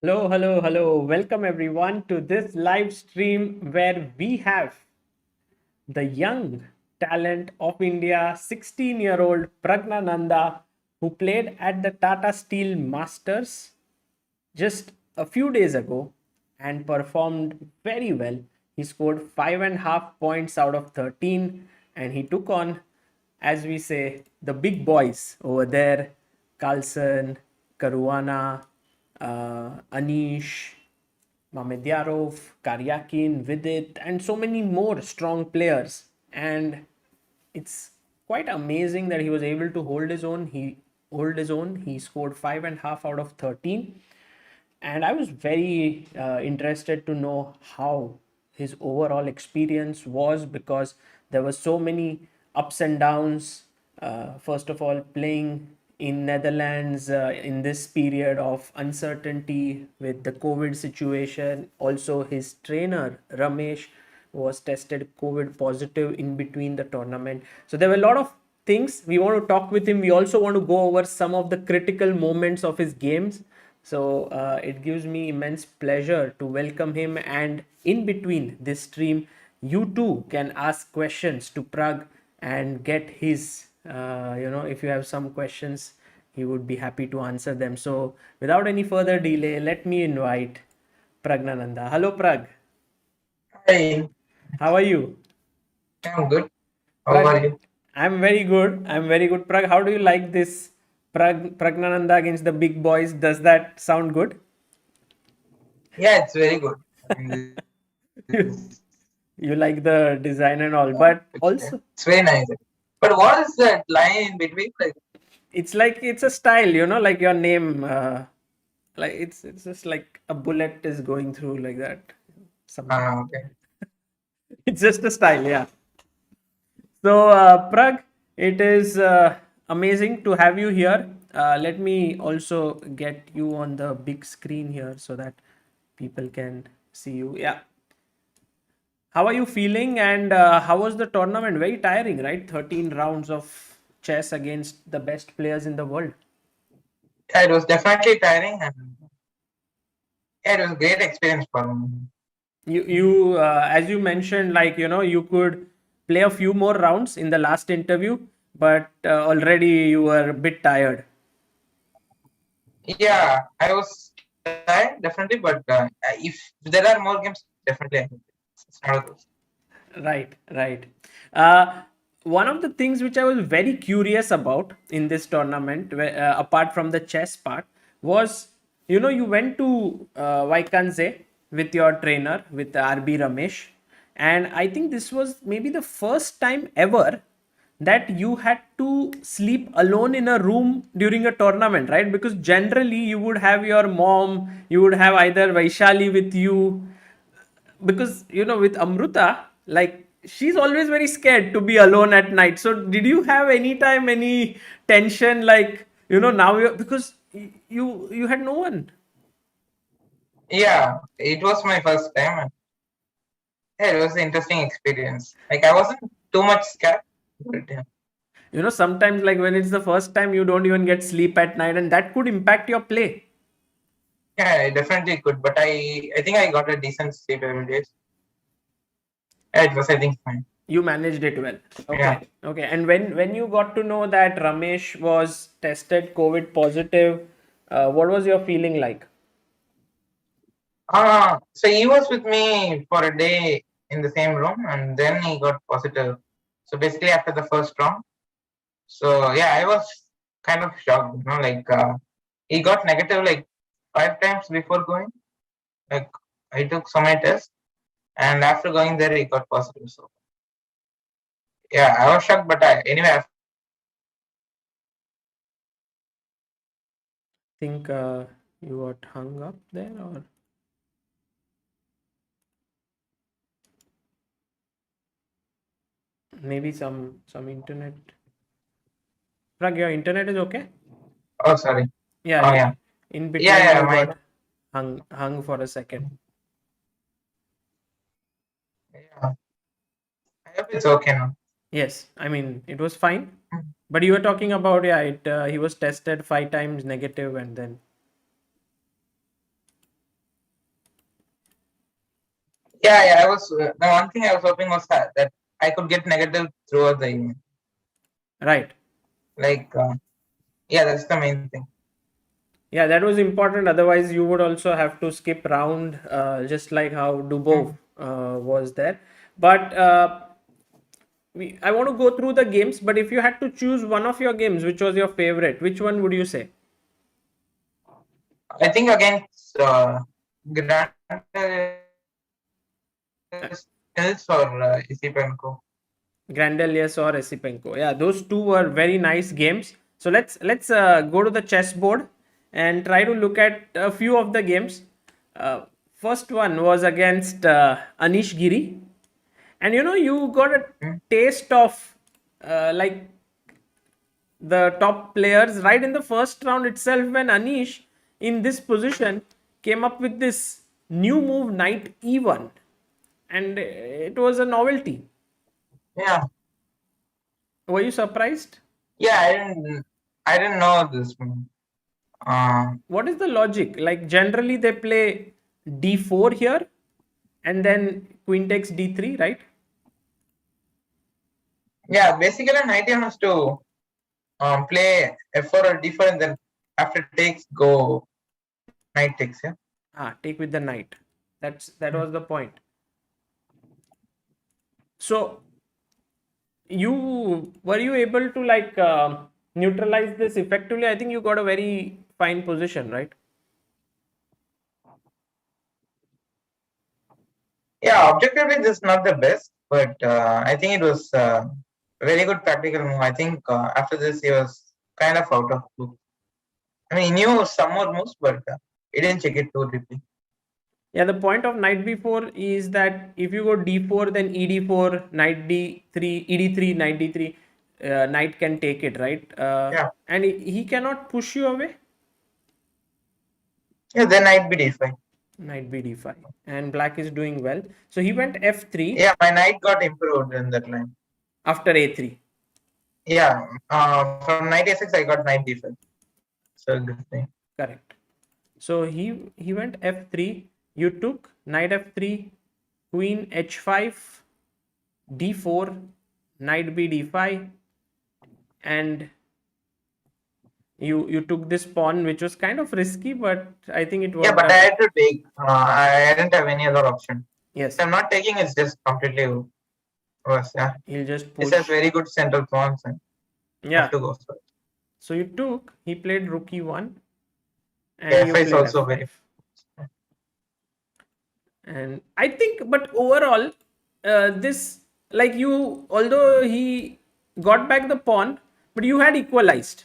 Hello, hello, hello. Welcome everyone to this live stream where we have the young talent of India, 16-year-old Praggnanandhaa, who played at the Tata Steel Masters just a few days ago and performed very well. He scored 5.5 points out of 13 and he took on, as we say, the big boys over there: Carlsen, Caruana, Anish, Mamedyarov, Karjakin, Vidit, and so many more strong players. And it's quite amazing that he was able to hold his own. He scored 5.5 out of 13, and I was very interested to know how his overall experience was, because there were so many ups and downs. First of all, playing in Netherlands in this period of uncertainty with the COVID situation. Also, his trainer Ramesh was tested COVID positive in between the tournament. So there were a lot of things we want to talk with him. We also want to go over some of the critical moments of his games. So it gives me immense pleasure to welcome him. And in between this stream, you too can ask questions to Pragg and get his, if you have some questions, he would be happy to answer them. So without any further delay, let me invite Praggnanandhaa. Hello, Pragg. Hi, How are you? I'm good. How Pragg, are you? I'm very good. I'm very good. Pragg, how do you like this Praggnanandhaa against the big boys? Does that sound good? Yeah, it's very good. I mean, You like the design and all, yeah, but also it's very nice. But what is that line in between? Like, it's like it's a style, like your name, like it's just like a bullet is going through like that, something. okay. It's just a style, yeah. So, Pragg, it is amazing to have you here. Let me also get you on the big screen here so that people can see you. Yeah. How are you feeling, and how was the tournament? Very tiring, right? 13 rounds of chess against the best players in the world. Yeah, it was definitely tiring, and yeah, it was a great experience for me. You as you mentioned, like, you could play a few more rounds in the last interview, but already you were a bit tired. Yeah, I was tired, definitely, but if there are more games, definitely I will. It's not a question. Right, right. Uh, One of the things which I was very curious about in this tournament, apart from the chess part, was, you went to Vaikanze with your trainer, with RB Ramesh, and I think this was maybe the first time ever that you had to sleep alone in a room during a tournament, right? Because generally you would have your mom, you would have either Vaishali with you, because with Amruta, like, she's always very scared to be alone at night. So did you have any time any tension, like, now you, because you had no one. Yeah, it was my first time, and yeah, it was an interesting experience. Like, I wasn't too much scared, but yeah. Sometimes, like, when it's the first time, you don't even get sleep at night, and that could impact your play. Yeah, I definitely could, but I think I got a decent sleep every day. Yeah, it was, I think, fine. You managed it well. Okay, Yeah. okay. And when you got to know that Ramesh was tested COVID positive, what was your feeling like? So he was with me for a day in the same room, and then he got positive. So basically, after the first round, so yeah, I was kind of shocked. Like he got negative like 5 times before going. Like I took so many tests, and after going there, he got positive. So yeah, I was shocked. But anyway, Think you got hung up there, or maybe some internet. Prag, your internet is okay? oh sorry. Yeah, Oh yeah, in yeah, between yeah. you My got hung for a second. yeah. I hope it's okay now. Yes, I mean, it was fine. But you were talking about, yeah, he was tested 5 times negative, and then Yeah. I was the one thing I was hoping was that I could get negative throughout the evening. Right. Like, yeah, that's the main thing. Yeah, that was important. Otherwise, you would also have to skip round, just like how Dubov Mm. was there. But I want to go through the games. But if you had to choose one of your games, which was your favorite, which one would you say? I think against Grandelius, Uh, Nils or Esipenko. Grandelius or Esipenko. Yeah, those two were very nice games. So let's go to the chessboard and try to look at a few of the games. First one was against Anish Giri, and you got a Mm. taste of like the top players right in the first round itself when Anish in this position came up with this new move knight e1, and it was a novelty. Yeah, Were you surprised? yeah. I didn't know this one. Uh, What is the logic? Like generally they play d4 here and then queen takes d3, right? yeah, basically knight has to play f4 or d4 and then after takes go knight takes. Yeah. Take with the knight. That Mm. was the point. So you able to like neutralize this effectively? I think you got a very fine position, right? Yeah, objectively this is not the best, but I think it was a very good tactical move. I think after this he was kind of out of loop. I mean, he knew some more moves, but he didn't check it too deeply. Yeah, the point of knight b4 is that if you go d4, then ed4, knight d3, ed3, knight d3, knight can take it, right? Yeah, And he cannot push you away. yeah. Then knight b d5. Knight b d5, and black is doing well. So he went f3 Yeah, my knight got improved in that line. after a3. Yeah, from knight a6 I got knight d5. So good thing. Correct. So he went f3. You took knight f3, queen h5, d4, knight b d5, and you took this pawn, which was kind of risky, but I think it Yeah, worked but I out. had to take. I didn't have any other option. If Yes, I'm not taking, it's just completely worse. Yeah, he'll just this has push. very good central pawns and have Yeah. to go for it. So you took. He played rook e1, and Yeah, you f5 is played also very. f5. And I think, but overall, this like you, although he got back the pawn, but you had equalized.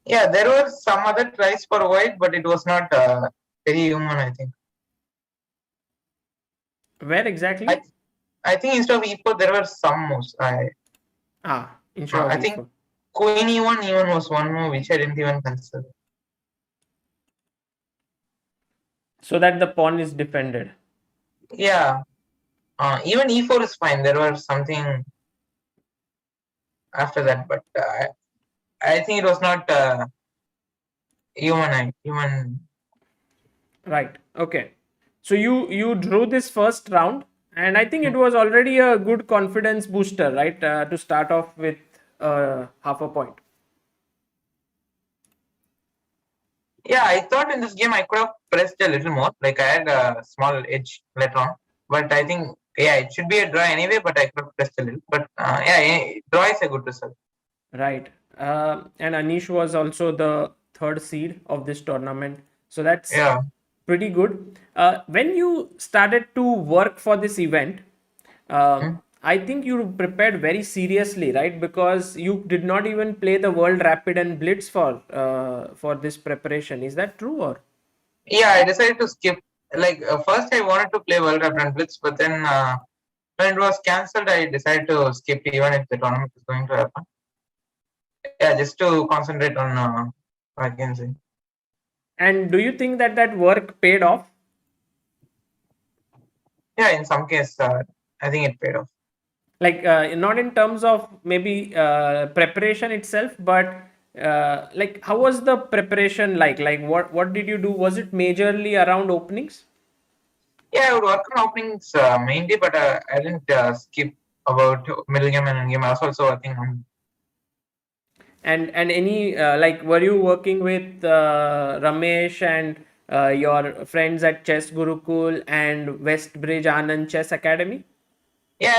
Yeah, there were some other tries for white, but it was not very human. I think. Where I exactly? I think instead of e4 there were some moves. Instead of I think e4. queen e1 even was one move which I didn't even consider. So that the pawn is defended. Yeah, even e4 is fine. There was something after that, but I think it was not human. Right. Okay. So you drew this first round, and I think it was already a good confidence booster, right? To start off with half a point. Yeah, I thought in this game I could have pressed a little more. Like I had a small edge later on, but I think yeah, it should be a draw anyway. But I could have pressed a little. But draw is a good result. Right. And Anish was also the third seed of this tournament. So that's Yeah. pretty good. When you started to work for this event, Hmm? I think you prepared very seriously, right? Because you did not even play the World Rapid and Blitz for this preparation. Is that true or? Yeah, I decided to skip. Like first, I wanted to play World Cup and Blitz, but then when it was cancelled, I decided to skip even if the tournament is going to happen. Yeah, just to concentrate on I can say. And do you think that that work paid off? Yeah, in some case, I think it paid off. Like not in terms of maybe preparation itself, but like how was the preparation like? Like what did you do? Was it majorly around openings? Yeah, I would work on openings mainly, but I didn't skip about middle game and end game. I was also working on. And any like, were you working with Ramesh and your friends at Chess Gurukul and Westbridge Anand Chess Academy? Yeah,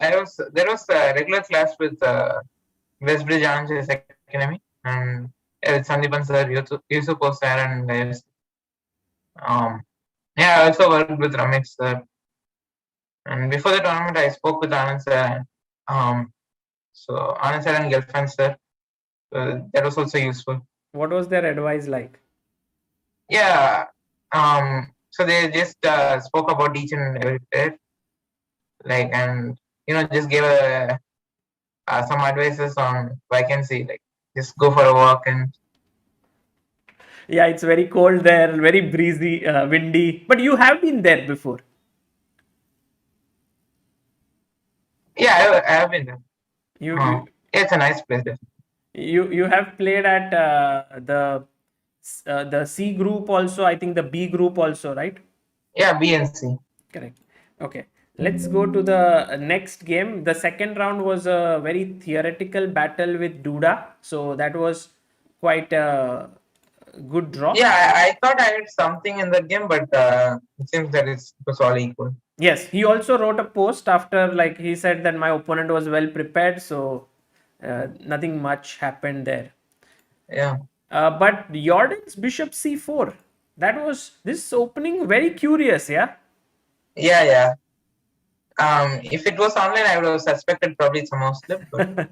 I was. There was a regular class with Westbridge Anand Academy, and with Sandipan sir, Yusuf sir, and um, yeah, I also worked with Ramesh sir. And before the tournament, I spoke with Anand sir. Um, so Anand sir and Gelfand sir. That was also useful. What was their advice like? Yeah. So they just spoke about each and every player, like, and just gave some advices on vacancy, like just go for a walk and. Yeah, it's very cold there, very breezy, windy. But you have been there before. Yeah, I have been there. You you It's a nice place. you have played at the C group also. I think the B group also, right? Yeah, BNC. Correct. Okay. Let's go to the next game. The second round was a very theoretical battle with Duda. So that was quite a good draw. Yeah, I thought I had something in that game, but it seems that it was all equal. Yes, he also wrote a post after, like, he said that my opponent was well prepared, so nothing much happened there. Yeah. But Jordan's bishop c4, that was this opening very curious, yeah. Yeah, yeah. If it was online, I would have suspected probably some mouse slip, but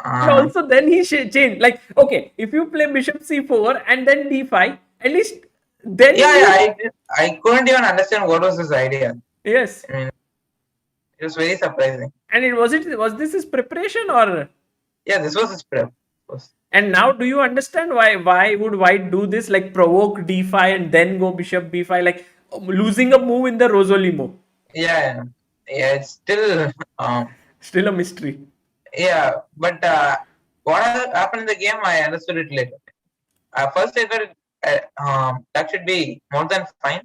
And also then he changed, like, okay, if you play bishop c4 and then d5, at least then I couldn't even understand what was his idea. Yes. I mean, it was very surprising. And was this his preparation, or? Yeah, this was his prep. And now do you understand why would white do this, like provoke d5 and then go bishop b5, like losing a move in the Rosolimo? Yeah, it's still Still a mystery. Yeah, but what happened in the game, I understood it later. First, I thought that should be more than fine,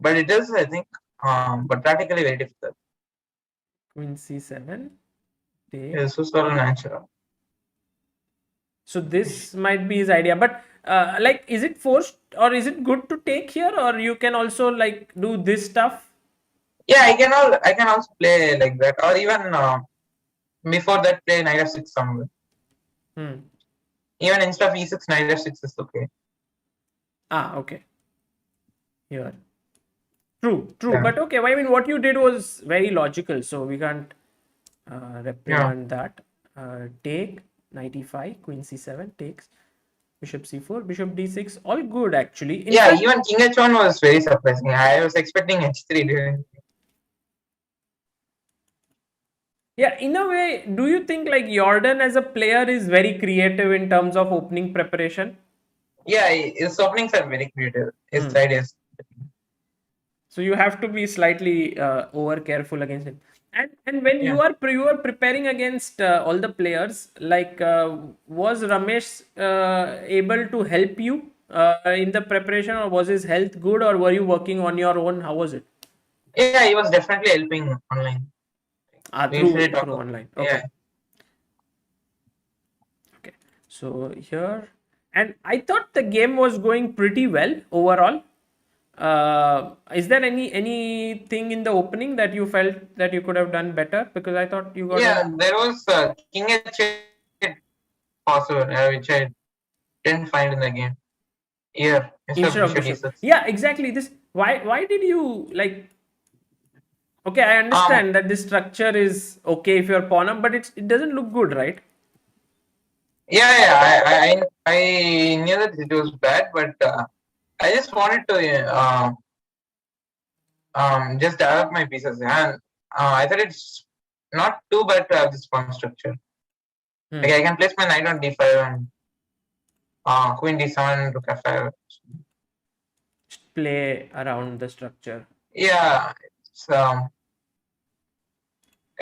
but it is, I think, but practically very difficult. Queen c7. This was all natural. So this might be his idea, but like, is it forced or is it good to take here, or you can also like do this stuff? Yeah, I can also play like that, or even before that, play knight f6 somewhere. Even instead of e6, knight f6 is okay. Okay. Here. True. Yeah. But okay, I mean, what you did was very logical, so we can't reprimand that. Take, knight e5, queen c7 takes, bishop c4, bishop d6, all good actually. In fact, even king h1 was very surprising. I was expecting h3 during. Yeah, in a way, do you think like Jordan as a player is very creative in terms of opening preparation? Yeah, his openings are very creative. His ideas. So you have to be slightly over careful against him. And when you are preparing against all the players, like was Ramesh able to help you in the preparation, or was his health good, or were you working on your own? How was it? Yeah, he was definitely helping online. Through online. Okay. Okay. So here, and I thought the game was going pretty well overall. Is there anything in the opening that you felt that you could have done better? Because I thought you got. Yeah, there was king h8 possible, which I didn't find in the game. Here, instead of bishop. Yeah, exactly. This why did you like? Okay, I understand that this structure is okay if you're pawn up, but it doesn't look good, right? Yeah, I knew that it was bad, but I just wanted to just develop my pieces, and I thought it's not too bad to have this pawn structure. Like I can place my knight on d5 and queen d7 rook f5. Play around the structure. Yeah, it's I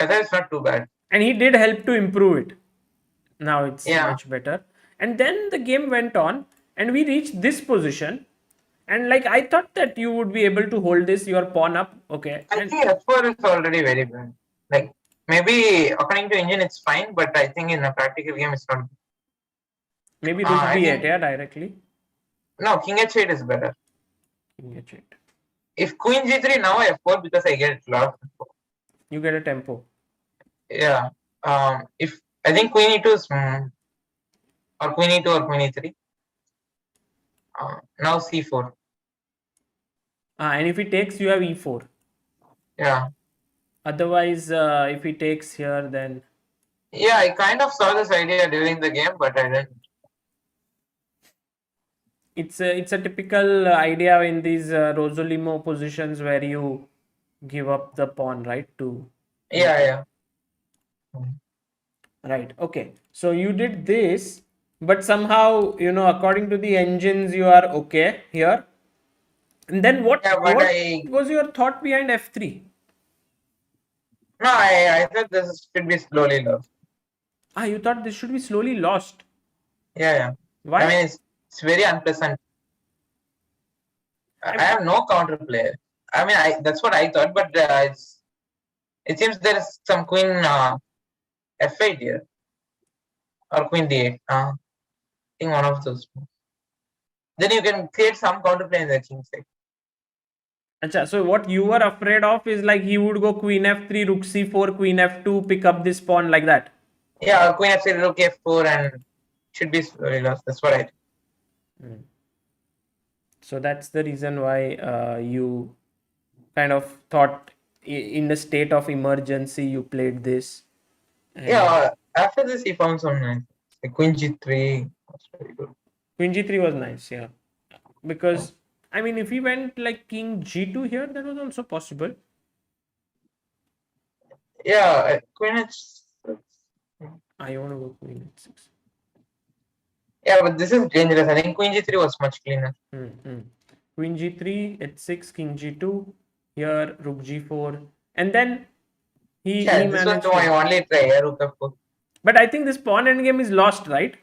thought it's not too bad. And he did help to improve it. Now it's much better. And then the game went on, and we reached this position. And like I thought that you would be able to hold this, your pawn up. Okay. I And think F4 is already very bad. Like maybe according to engine it's fine, but I think in a practical game it's not. maybe rook I b8, think yeah, directly. no, King H8 is better. King h8. If Queen G3 now F4 because I get a lot of tempo. You get a tempo. Yeah. If I think Queen E2 is or Queen E2 or Queen E3. Now C4. And if he takes, you have e4. Yeah. Otherwise, if he takes here, then Yeah, I kind of saw this idea during the game, but I didn't. it's a typical idea in these Rosolimo positions where you give up the pawn, right? To Yeah, yeah. right. Okay. So you did this, but somehow, according to the engines, you are okay here. And then what Yeah, but what was your thought behind f3? I thought this should be slowly lost. You thought this should be slowly lost. Yeah, yeah. I Why? mean, it's very unpleasant. I have no counter play. I mean, that's what I thought, but it seems there is some queen f8 here or queen d8. I think one of those. Then you can create some counter play in the king side. Acha, so what you were afraid of is like he would go queen f3, rook c4, queen f2, pick up this pawn like that. Yeah, or queen f3, rook f4, and should be slowly lost. That's what I did. So that's the reason why you kind of thought in the state of emergency you played this. Yeah, after this he found some nice. Like queen g3 was very good. Queen g3 was nice, yeah. Because, I mean, if he went like king g2 here, that was also possible. Yeah, queen h6. I want to go queen h6. Yeah, but this is dangerous. I think queen g3 was much cleaner. Queen g3, h6, king g2, here rook g4, and then he This was managed my to... only try. Yeah, rook f4. But I think this pawn endgame is lost, right?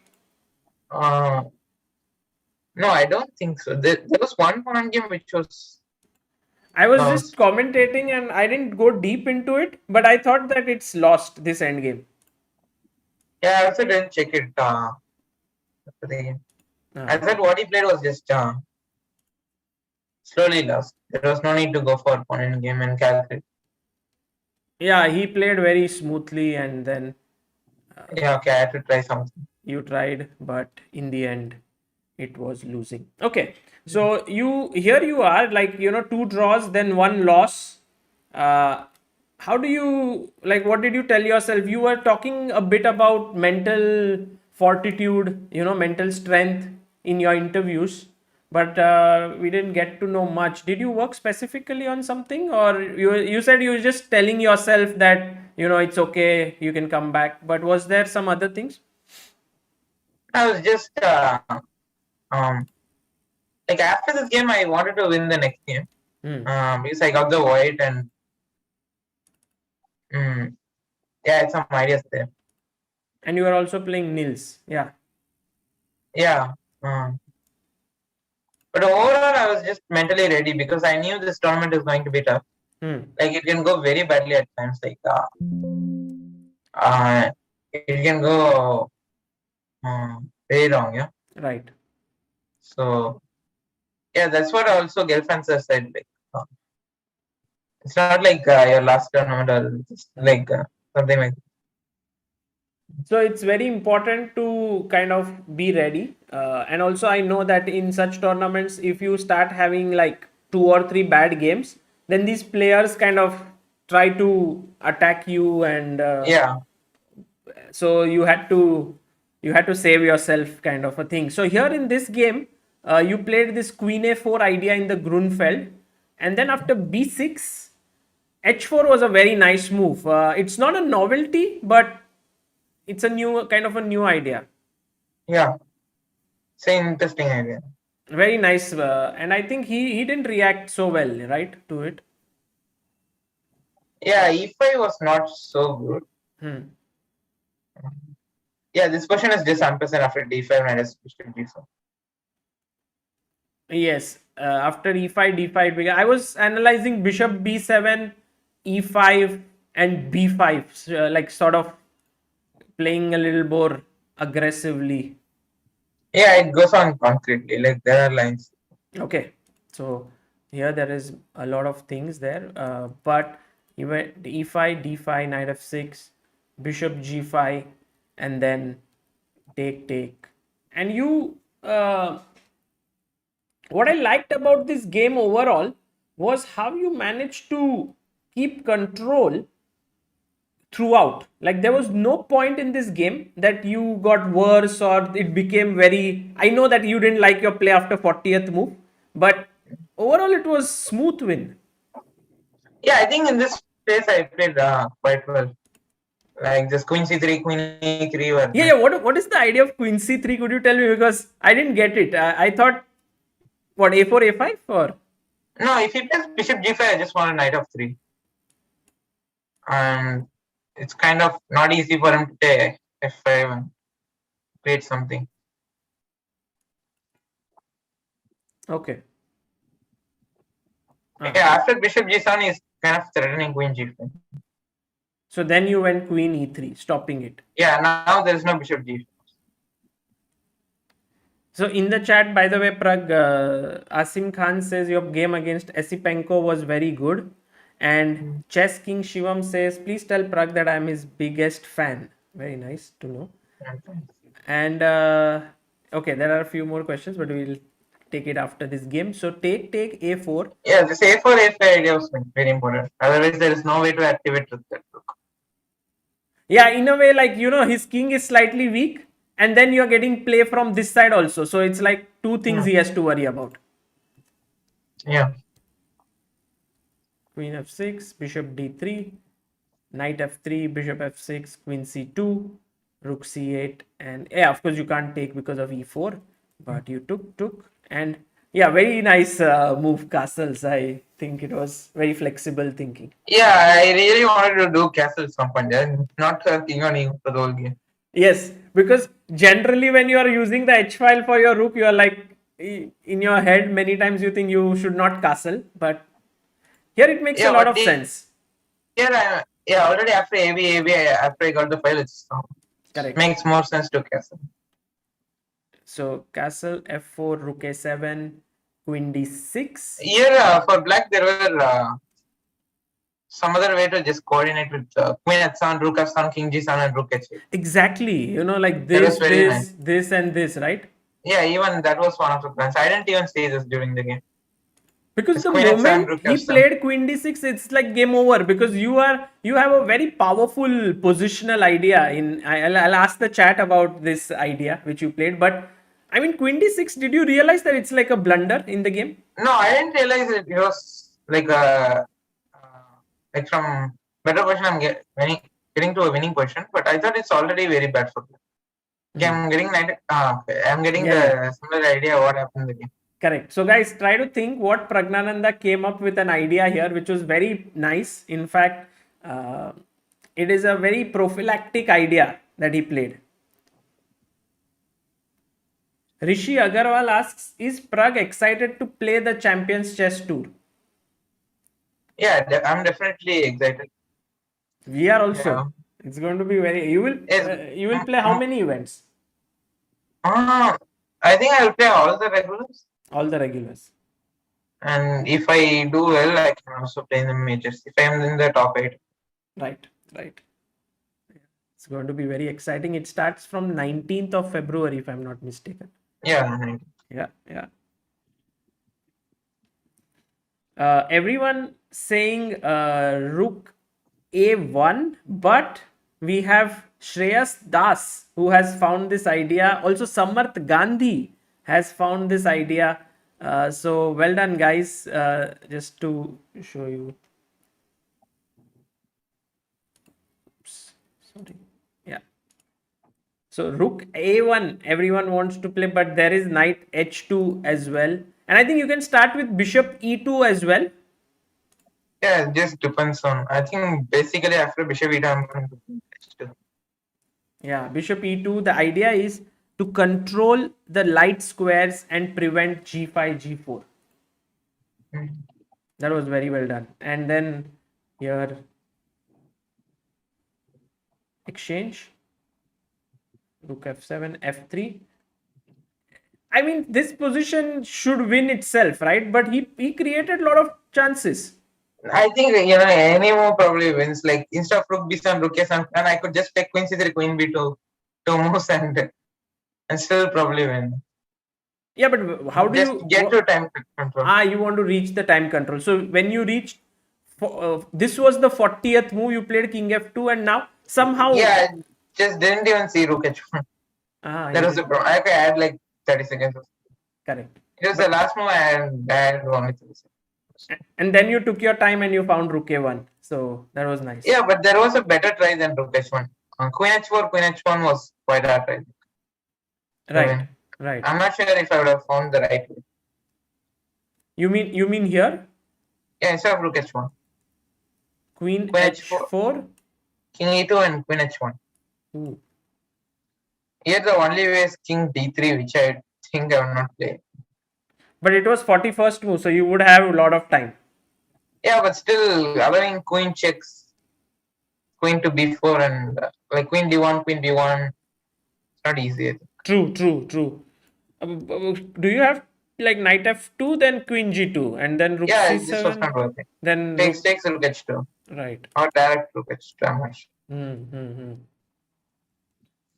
No, I don't think so. There was one pawn game which was I was just lost. commentating and I didn't go deep into it, but I thought that it's lost, this endgame. Yeah, I also didn't check it. After the game. I thought what he played was just slowly lost. There was no need to go for pawn endgame and calculate. Yeah, he played very smoothly and then Yeah, okay, I had to try something. you tried, but in the end, it was losing. Okay, so here you are, like, 2 draws, then 1 loss. How do you, like, what did you tell yourself? You were talking a bit about mental fortitude, mental strength in your interviews, but we didn't get to know much. Did you work specifically on something, or you said you were just telling yourself that it's okay, you can come back, but was there some other things? I was just like after this game, I wanted to win the next game because I got the white and yeah, I had some ideas there. And you are also playing Nils, yeah. Yeah. But overall, I was just mentally ready because I knew this tournament is going to be tough. Like it can go very badly at times. Like it can go very wrong. Yeah. Right. So yeah, that's what also girlfriends have said. Like it's not like your last tournament or just like something like. So it's very important to kind of be ready. And also, I know that in such tournaments, if you start having like 2 or 3 bad games, then these players kind of try to attack you, and Yeah. so you had to save yourself, kind of a thing. So here in this game, you played this queen a4 idea in the Grunfeld, and then after b6, h4 was a very nice move. It's not a novelty, but it's a new idea. Yeah. It's an interesting idea. Very nice, and I think he didn't react so well, right, to it. Yeah, e5 was not so good. Yeah, this question is just unpleasant after d5 minus bishop d4. Yes, after e5 d5 I was analyzing bishop b7 e5 and b5, like sort of playing a little more aggressively. Yeah, it goes on concretely. Like there are lines. Okay, so here there is a lot of things there, but you went e5 d5 knight f6 bishop g5 and then take, and you what I liked about this game overall was how you managed to keep control throughout. Like there was no point in this game that you got worse or it became very. I know that you didn't like your play after 40th move, but overall it was smooth win. Yeah, I think in this phase I played quite well. Like just queen c3, queen e3 were Yeah, yeah. What is the idea of queen c3? Could you tell me, because I didn't get it. I thought what a4 a5 or no. If he plays bishop g5, I just want a knight of 3, and it's kind of not easy for him to take f5 and create something. okay. Yeah, after bishop g7, he's kind of threatening queen g5. So then you went queen e3, stopping it. Yeah, now there is no bishop g5. So in the chat, by the way, Pragg, Asim Khan says your game against Esipenko was very good. And Chess King Shivam says, please tell Pragg that I'm his biggest fan. Very nice to know. And okay, there are a few more questions, but we'll take it after this game. So take a4. Yeah, this a4 a5 idea was very important. Otherwise, there is no way to activate with that rook. Yeah, in a way, like, his king is slightly weak. And then you're getting play from this side also. So it's like two things he has to worry about. Yeah. Queen f6, bishop d3, knight f3, bishop f6, queen c2, rook c8, and yeah, of course you can't take because of e4, but you took, and yeah, very nice move, castles. I think it was very flexible thinking. Yeah, I really wanted to do castle some point, not king on e for the whole game. Yes, because generally when you are using the h file for your rook, you are like in your head many times you think you should not castle, but here it makes a lot of sense. Yeah, already after AB, after I got the file, it's correct. Makes more sense to castle. So castle f4, rook a7, queen d6. Here for black there were some other way to just coordinate with queen h7, rook f7, king g7, and rook h8. Exactly, like this, nice. This, and this, right? Yeah, even that was one of the plans. I didn't even see this during the game. Because the moment he played queen d6, it's like game over, because you have a very powerful positional idea. I'll ask the chat about this idea which you played, but I mean queen d6. Did you realize that it's like a blunder in the game? No, I didn't realize it was like from better position I'm getting to a winning position, but I thought it's already very bad for me. Okay, I'm getting the similar idea of what happened in the game. Correct. So guys, try to think what Praggnanandhaa came up with an idea here, which was very nice. In fact, it is a very prophylactic idea that he played. Rishi Agarwal asks, is Pragg excited to play the Champions Chess Tour? Yeah, I'm definitely excited. We are also. Yeah. It's going to be very. You will play how many events? I think I will play all the regulars. All the regulars. And if I do well, I can also play in the majors. If I'm in the top 8. Right. It's going to be very exciting. It starts from 19th of February, if I'm not mistaken. Yeah. Yeah. Everyone saying rook a1, but we have Shreyas Das who has found this idea. Also, Samarth Gandhi has found this idea. So well done, guys. Just to show you. Oops, sorry. Yeah. So rook a1, everyone wants to play, but there is knight h2 as well. And I think you can start with bishop e2 as well. Yeah, it just depends on. I think basically after bishop e2, I'm going to h2. Yeah, bishop e2. The idea is to control the light squares and prevent g5, g4. Mm. That was very well done. And then here, exchange, rook f7, f3. I mean, this position should win itself, right? But he created a lot of chances. I think any move probably wins. Like instead of rook b7, rook a7, and I could just take queen c3, queen b2, two moves and still probably win. Yeah, but how do Just you? get to time control. You want to reach the time control. So when you reach, this was the 40th move you played king f2, and now somehow. Yeah, I just didn't even see rook h1. You That was the did problem. I had like 30 seconds. correct. It was the But last move I had only 30 seconds. and then you took your time and you found rook a1. So that was nice. Yeah, but there was a better try than rook h1. Queen h4, queen h1 was quite hard try. Right, right. I'm not sure if I would have found the right way. You mean here? Yeah, instead of rook h1. Queen Queen h4. King e2 and queen h1. Ooh. Here the only way is king d3, which I think I will not play. But it was 41st move, so you would have a lot of time. Yeah, but still allowing queen checks, queen to b4 and like queen d1, queen b1. It's not easy. I think. True. Do you have like knight f2, then queen g2, and then rook Yeah, c7? this was not working. Then Takes rook h2. Right. Or direct rook h2. I'm not sure.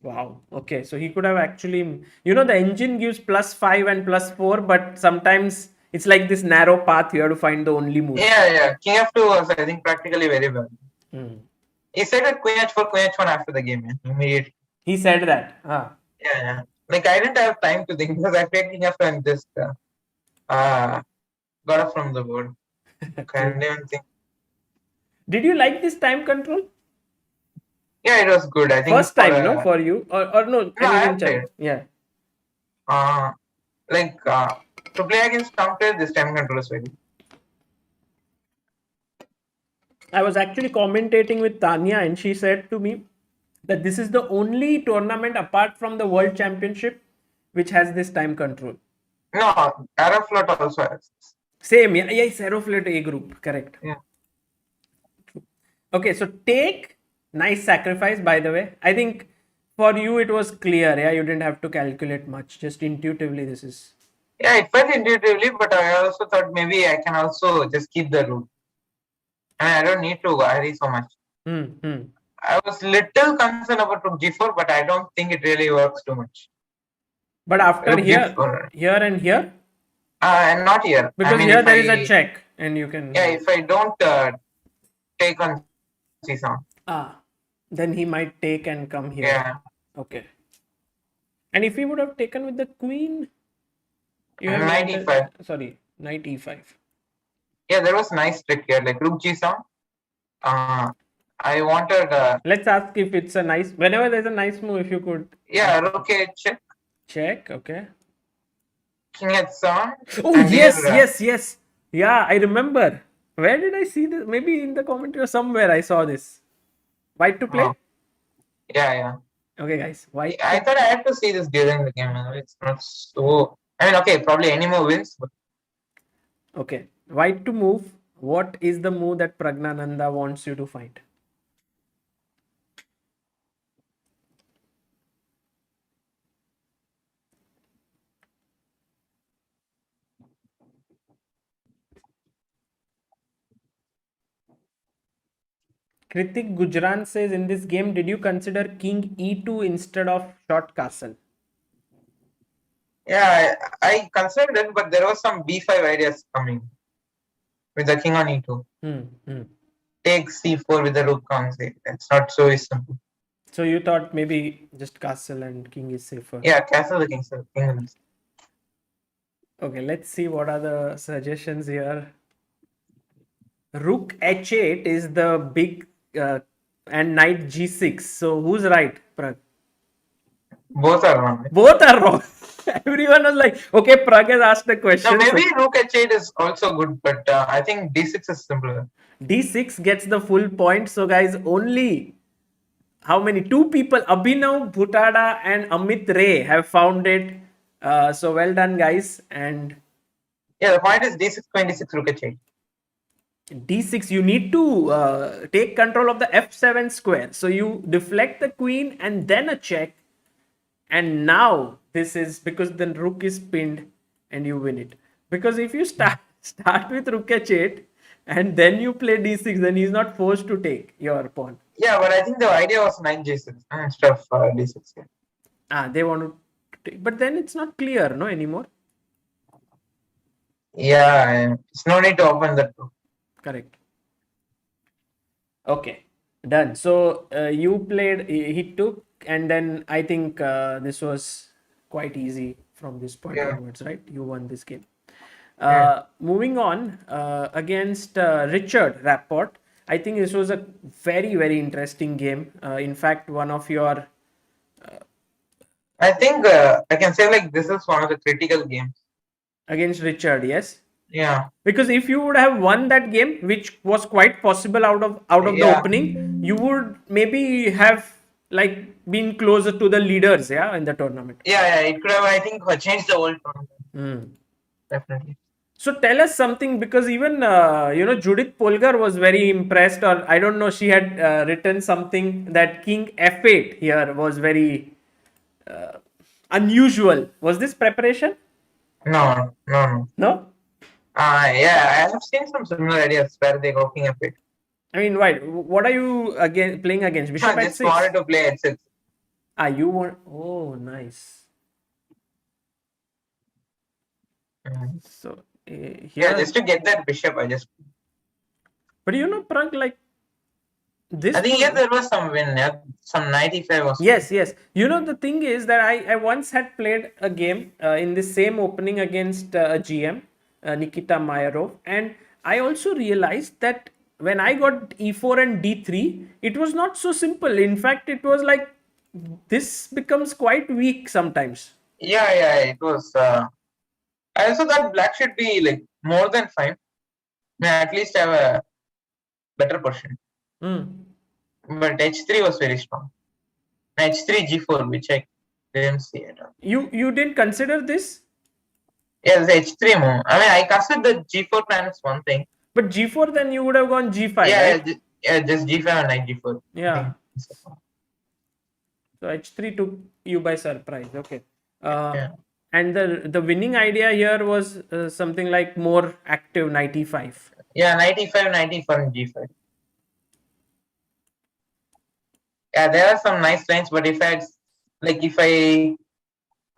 Wow. Okay. So he could have actually, the engine gives +5 and +4, but sometimes it's like this narrow path. You have to find the only move. Yeah. King f2 was, I think, practically very well. He said that queen h4, queen h1 after the game, immediately. He said that. Yeah. Like I didn't have time to think because I played king f2 and just got up from the board. I didn't even think. Did you like this time control? Yeah, it was good. I think First time, no, for you, or no? No, I have played. Yeah. To play against Shankland, this time control is very good. I was actually commentating with Tanya, and she said to me that this is the only tournament apart from the World Championship which has this time control. No, Aeroflot also has. Same, yeah, it's Aeroflot A group, correct. Yeah. Okay, so take nice sacrifice, by the way. I think for you it was clear, yeah, you didn't have to calculate much, just intuitively this is. Yeah, it felt intuitively, but I also thought maybe I can also just keep the rook. I don't need to worry so much. I was little concerned about rook g4, but I don't think it really works too much. But after here and here? And not here. Because here there is a check and you can... Yeah, if I don't take on c7. Then he might take and come here. Yeah. Okay. And if he would have taken with the queen... You have knight e5. Sorry, knight e5. Yeah, there was a nice trick here, like rook g7. I wanted... Let's ask if it's a nice... Whenever there's a nice move, if you could... Yeah, rook a check. Check, okay. King h7. Oh, yes. Yeah, I remember. Where did I see this? Maybe in the commentary or somewhere I saw this. White to play? Yeah. Okay, guys. White. I thought I had to see this during the game. It's not so... I mean, okay, probably any move wins. But... Okay. White to move. What is the move that Praggnanandhaa wants you to find? Vidit Gujrathi says, in this game, did you consider king e2 instead of short castle? Yeah, I considered it, but there was some b5 ideas coming with the king on e2. Take c4 with the rook on c. It's not so simple. So you thought maybe just castle and king is safer? Yeah, castle the king. Okay, let's see what are the suggestions here. Rook h8 is the big and knight g6. So who's right, Pragg? Both are wrong. Both are wrong. Everyone was like, okay, Pragg has asked the question. No, maybe rook h8 is also good, but I think d6 is simpler. D6 gets the full point. So guys, only how many? 2 people, Abhinav Bhutada and Amit Ray have found it. So well done, guys. And Yeah, the point is d6, queen d6, rook h8. D6, you need to take control of the F7 square. So you deflect the queen and then a check. And now this is because the rook is pinned and you win it. Because if you start with rook h8 and then you play d6, then he's not forced to take your pawn. Yeah, but I think the idea was knight g6 instead of d6. Yeah. They want to take, but then it's not clear, no, anymore. Yeah, it's no need to open that book. Correct. Okay, done. So you played, he took, and then I think this was quite easy from this point onwards, right? You won this game. Moving on against Richard Rapport. I think this was a very, very interesting game. In fact, one of your... I think I can say like this is one of the critical games. Against Richard, yes? Yeah. Because if you would have won that game, which was quite possible out of the opening, you would maybe have like been closer to the leaders, yeah, in the tournament. Yeah, it could have, I think, changed the whole tournament. Definitely. So tell us something, because even Judith Polgar was very impressed, or I don't know, she had written something that King F8 here was very unusual. Was this preparation? No. No? Yeah, I have seen some similar ideas where they go King F8. I mean, why? What are you playing against? Bishop I just wanted to play h6. You want? Oh, nice. So here, yeah, just to get that bishop, I just. But Pragg, like this. I think there was some win. Yeah, some 95 or something. Yes. The thing is that I once had played a game in the same opening against a GM, Nikita Mayarov, and I also realized that when I got e4 and d3, it was not so simple. In fact, it was like this becomes quite weak sometimes. Yeah, it was. I also thought black should be like more than fine. At least have a better position. But h3 was very strong. h3, g4, which I didn't see at all. You didn't consider this? Yeah, the h3 move. I mean, I considered the g4 plan is one thing. But g4, then you would have gone g5, yeah, right? Just g5 and knight g4. Yeah. So h3 took you by surprise. Okay. And the winning idea here was something like more active knight e5. Yeah, knight e5, knight e4, and g5. Yeah, there are some nice lines, but if I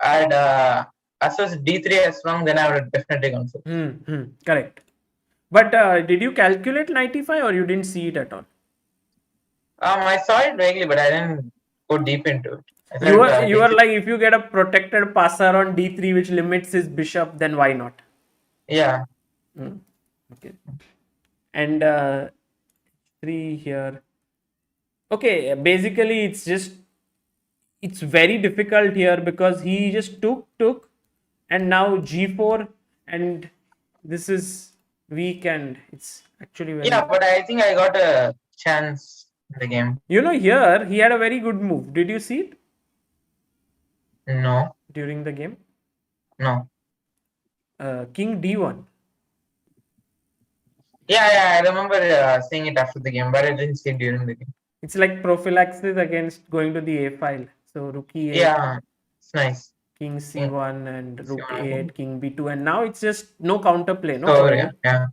had assess d3 as long, then I would have definitely gone for it. Correct. But did you calculate knight e5 or you didn't see it at all? I saw it vaguely, but I didn't go deep into it. You are like, if you get a protected passer on d3 which limits his bishop, then why not? Yeah. Okay. And 3 here. Okay, basically it's very difficult here because he just took and now g4, and this is weak and it's actually very... Yeah, but I think I got a chance in the game. Here he had a very good move. Did you see it? No. During the game? No. King d1. Yeah, I remember seeing it after the game, but I didn't see it during the game. It's like prophylaxis against going to the a file. So rook e8. Yeah, it's nice. King c1 and rook a8, king b2, and now it's just no counterplay. No. So, yeah.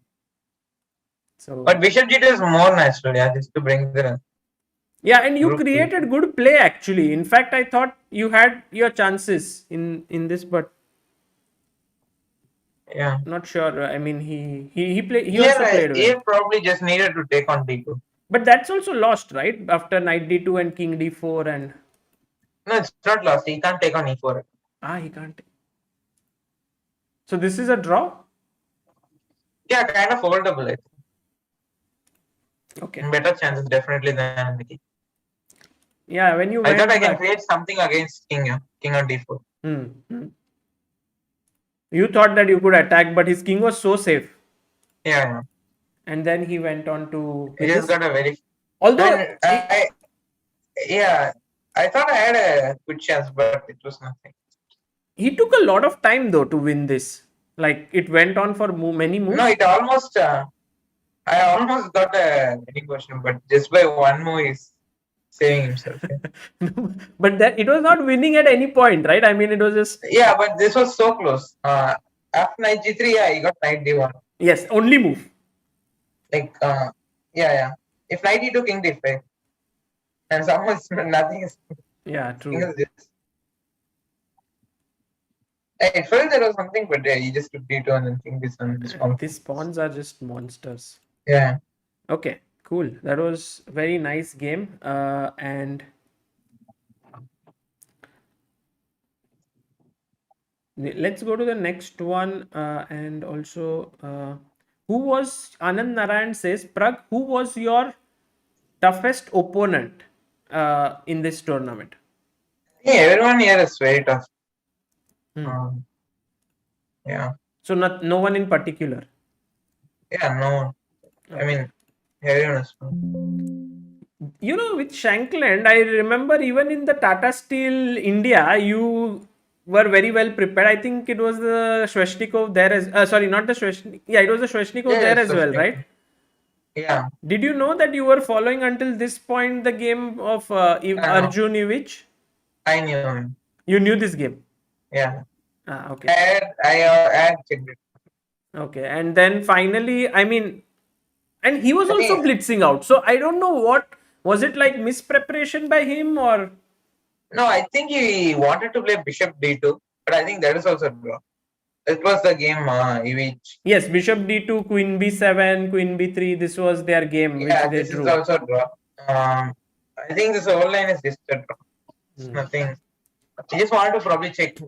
So, but bishop g2 is more natural, just to bring the... Yeah, and you created good play actually. In fact, I thought you had your chances in this, but yeah, not sure. I mean, he also played well. He probably just needed to take on d2. But that's also lost, right? After knight d2 and king d4 and... No, it's not lost. He can't take on e4. He can't. So this is a draw? Yeah, kind of foldable, I think. Okay. Better chances definitely than the king. Yeah, when you... I thought I can create something against king on d4. You thought that you could attack, but his king was so safe. Yeah. And then he went on to... He just got a very... Although... I thought I had a good chance, but it was nothing. He took a lot of time though to win this. Like it went on for many moves? No, it almost. I almost got a winning question, but just by one move, he's saving himself. But that it was not winning at any point, right? I mean, it was just Yeah, but this was so close. After knight g3, yeah, he got knight d1. yes, only move. Like, yeah. If knight e2, king d5, and somehow nothing is. Yeah, true. I felt there was something, but yeah, he just took d2 and then king d1 this one. These pawns are just monsters. Yeah. Okay, cool. That was very nice game. And let's go to the next one. And also, who was Anand Narayan says, Pragg, who was your toughest opponent in this tournament? Yeah, everyone here is very tough. Yeah. So no one in particular. Yeah, no. I mean, everyone is. You know, with Shankland, I remember even in the Tata Steel India, you were very well prepared. I think it was the Sveshnikov there as sorry, not the Sveshnikov. Yeah, it was the Sveshnikov there as well, right? Yeah. Did you know that you were following until this point the game of Arjun Ivich? I knew him. You knew this game? Yeah. Okay. I had checked it. Okay, and then finally, I mean, and he was also blitzing out. So I don't know what was it like mispreparation by him or. No, I think he wanted to play bishop d2, but I think that is also draw. It was the game which. Yes, bishop d2, queen b7, queen b3. This was their game which they this drew. is also draw. I think this whole line is just a draw. Nothing. I just wanted to probably check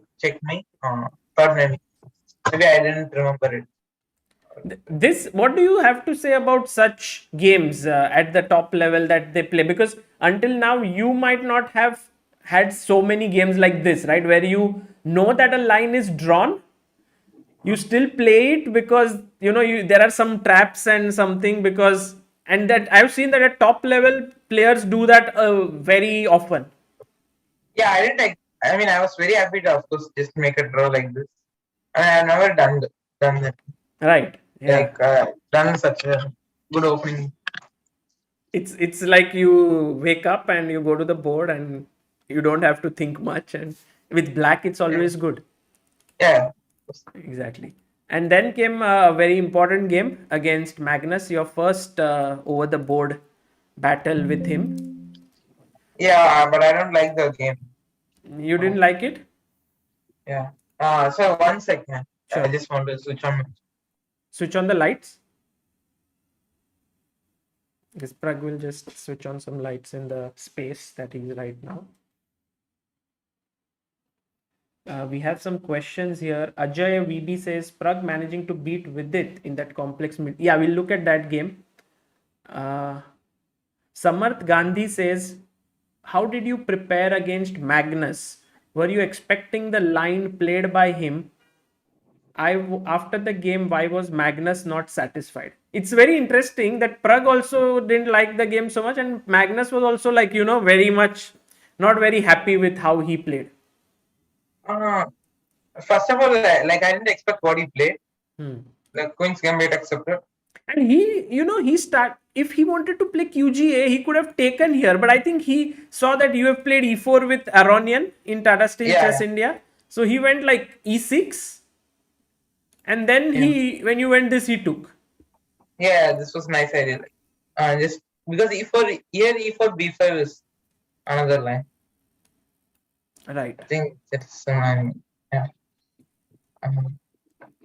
me. Thought maybe I didn't remember it. This, what do you have to say about such games at the top level that they play? Because until now, you might not have had so many games like this, right? Where you know that a line is drawn, you still play it because you know there are some traps and something because and that I've seen that at top level players do that very often. Yeah, I didn't. I mean, I was very happy to, of course, just make a draw like this. I have never done that. Right. Yeah. Like done such a good opening. It's like you wake up and you go to the board and you don't have to think much, and with black it's always good. Yeah. Exactly. And then came a very important game against Magnus, your first over the board battle with him. Yeah, but I don't like the game. You didn't like it? Yeah. So 1 second. Sure. I just want to switch on the lights. This Pragg will just switch on some lights in the space that he's right now. We have some questions here. Ajay VB says, Pragg managing to beat Vidit in that complex mid. Yeah, we'll look at that game. Samarth Gandhi says, how did you prepare against Magnus? Were you expecting the line played by him? After the game, why was Magnus not satisfied? It's very interesting that Pragg also didn't like the game so much, and Magnus was also like, you know, very much not very happy with how he played. First of all, like I didn't expect what he played. The Queen's Gambit accepted. And he, you know, if he wanted to play QGA, he could have taken here. But I think he saw that you have played E4 with Aronian in Tata Steel Chess India. So he went like E6. And then when you went this, he took. Yeah, this was nice idea. Just because E4, here E4, B5 is another line. Right. I think it's yeah.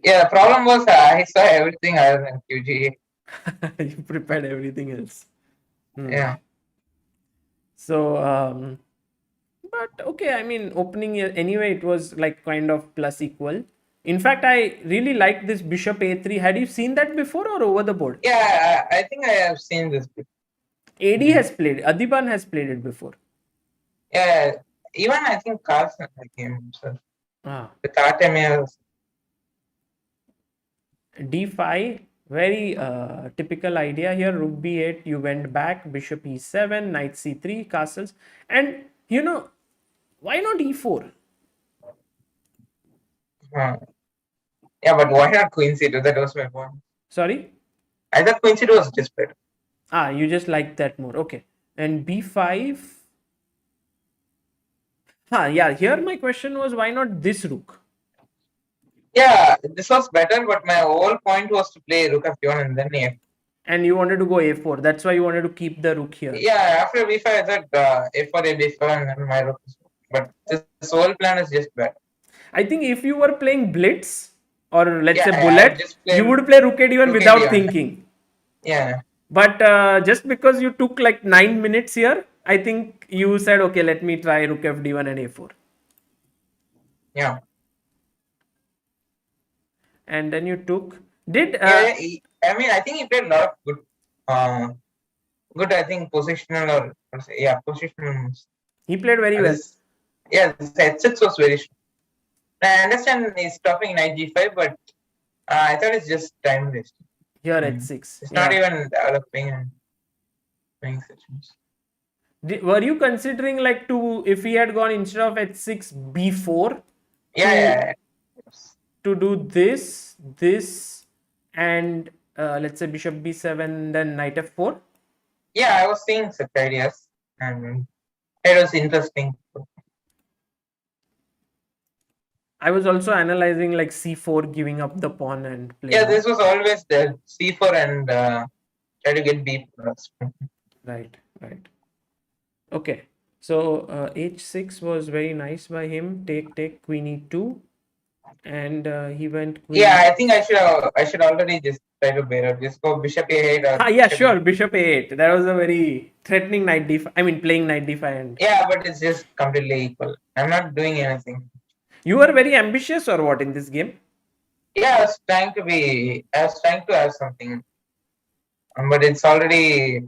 Yeah, the problem was I saw everything other than QGA. You prepared everything else. Yeah. So, but okay, I mean, opening anyway, it was like kind of plus equal. In fact, I really liked this bishop a3. Had you seen that before or over the board? Yeah, I think I have seen this before. AD has played, Adiban has played it before. Yeah, even I think Carlsen came himself. The Tata D5, very typical idea here. Rook b8, you went back, bishop e7, knight c3, castles. And, you know, why not e4? Yeah, Yeah, but why not queen c2? That was my point. Sorry? I thought queen c2 was just better. You just like that more. Okay. And b5. Yeah, here my question was why not this rook? Yeah, this was better, but my whole point was to play rook f1 and then a4. And you wanted to go a4. That's why you wanted to keep the rook here. Yeah, after b5, I thought a4, a b4, and then my rook is. But this whole plan is just better. I think if you were playing blitz or let's say I bullet, just played you would play rook a1 rook without a1. thinking. Yeah. But just because you took like 9 minutes here, I think you said, okay, let me try rook fd1 and a4. Yeah. And then you took. Did I mean, I think he played a lot of good. I think positional positional moves. He played very well. Yeah, this h6 was very strong. I understand he's stopping knight g5, but I thought it's just time wasting. Here h6. It's not even developing and playing such moves. Were you considering like if he had gone instead of h6 b4? Yeah. To do this, and let's say bishop b7, then knight f4? Yeah, I was seeing such ideas and it was interesting. I was also analyzing like c4, giving up the pawn and playing. Yeah, this was always there. c4 and try to get b+. Right. Okay. So h6 was very nice by him. Take queen e2, and he went queen. Yeah, I think I should already just try to bear out. Just go bishop a8. Yeah, sure. Bishop a8. That was a very threatening knight d5. I mean, playing knight d5. And yeah, but it's just completely equal. I'm not doing anything. You were very ambitious or what in this game? Yeah, I was trying to have something, but it's already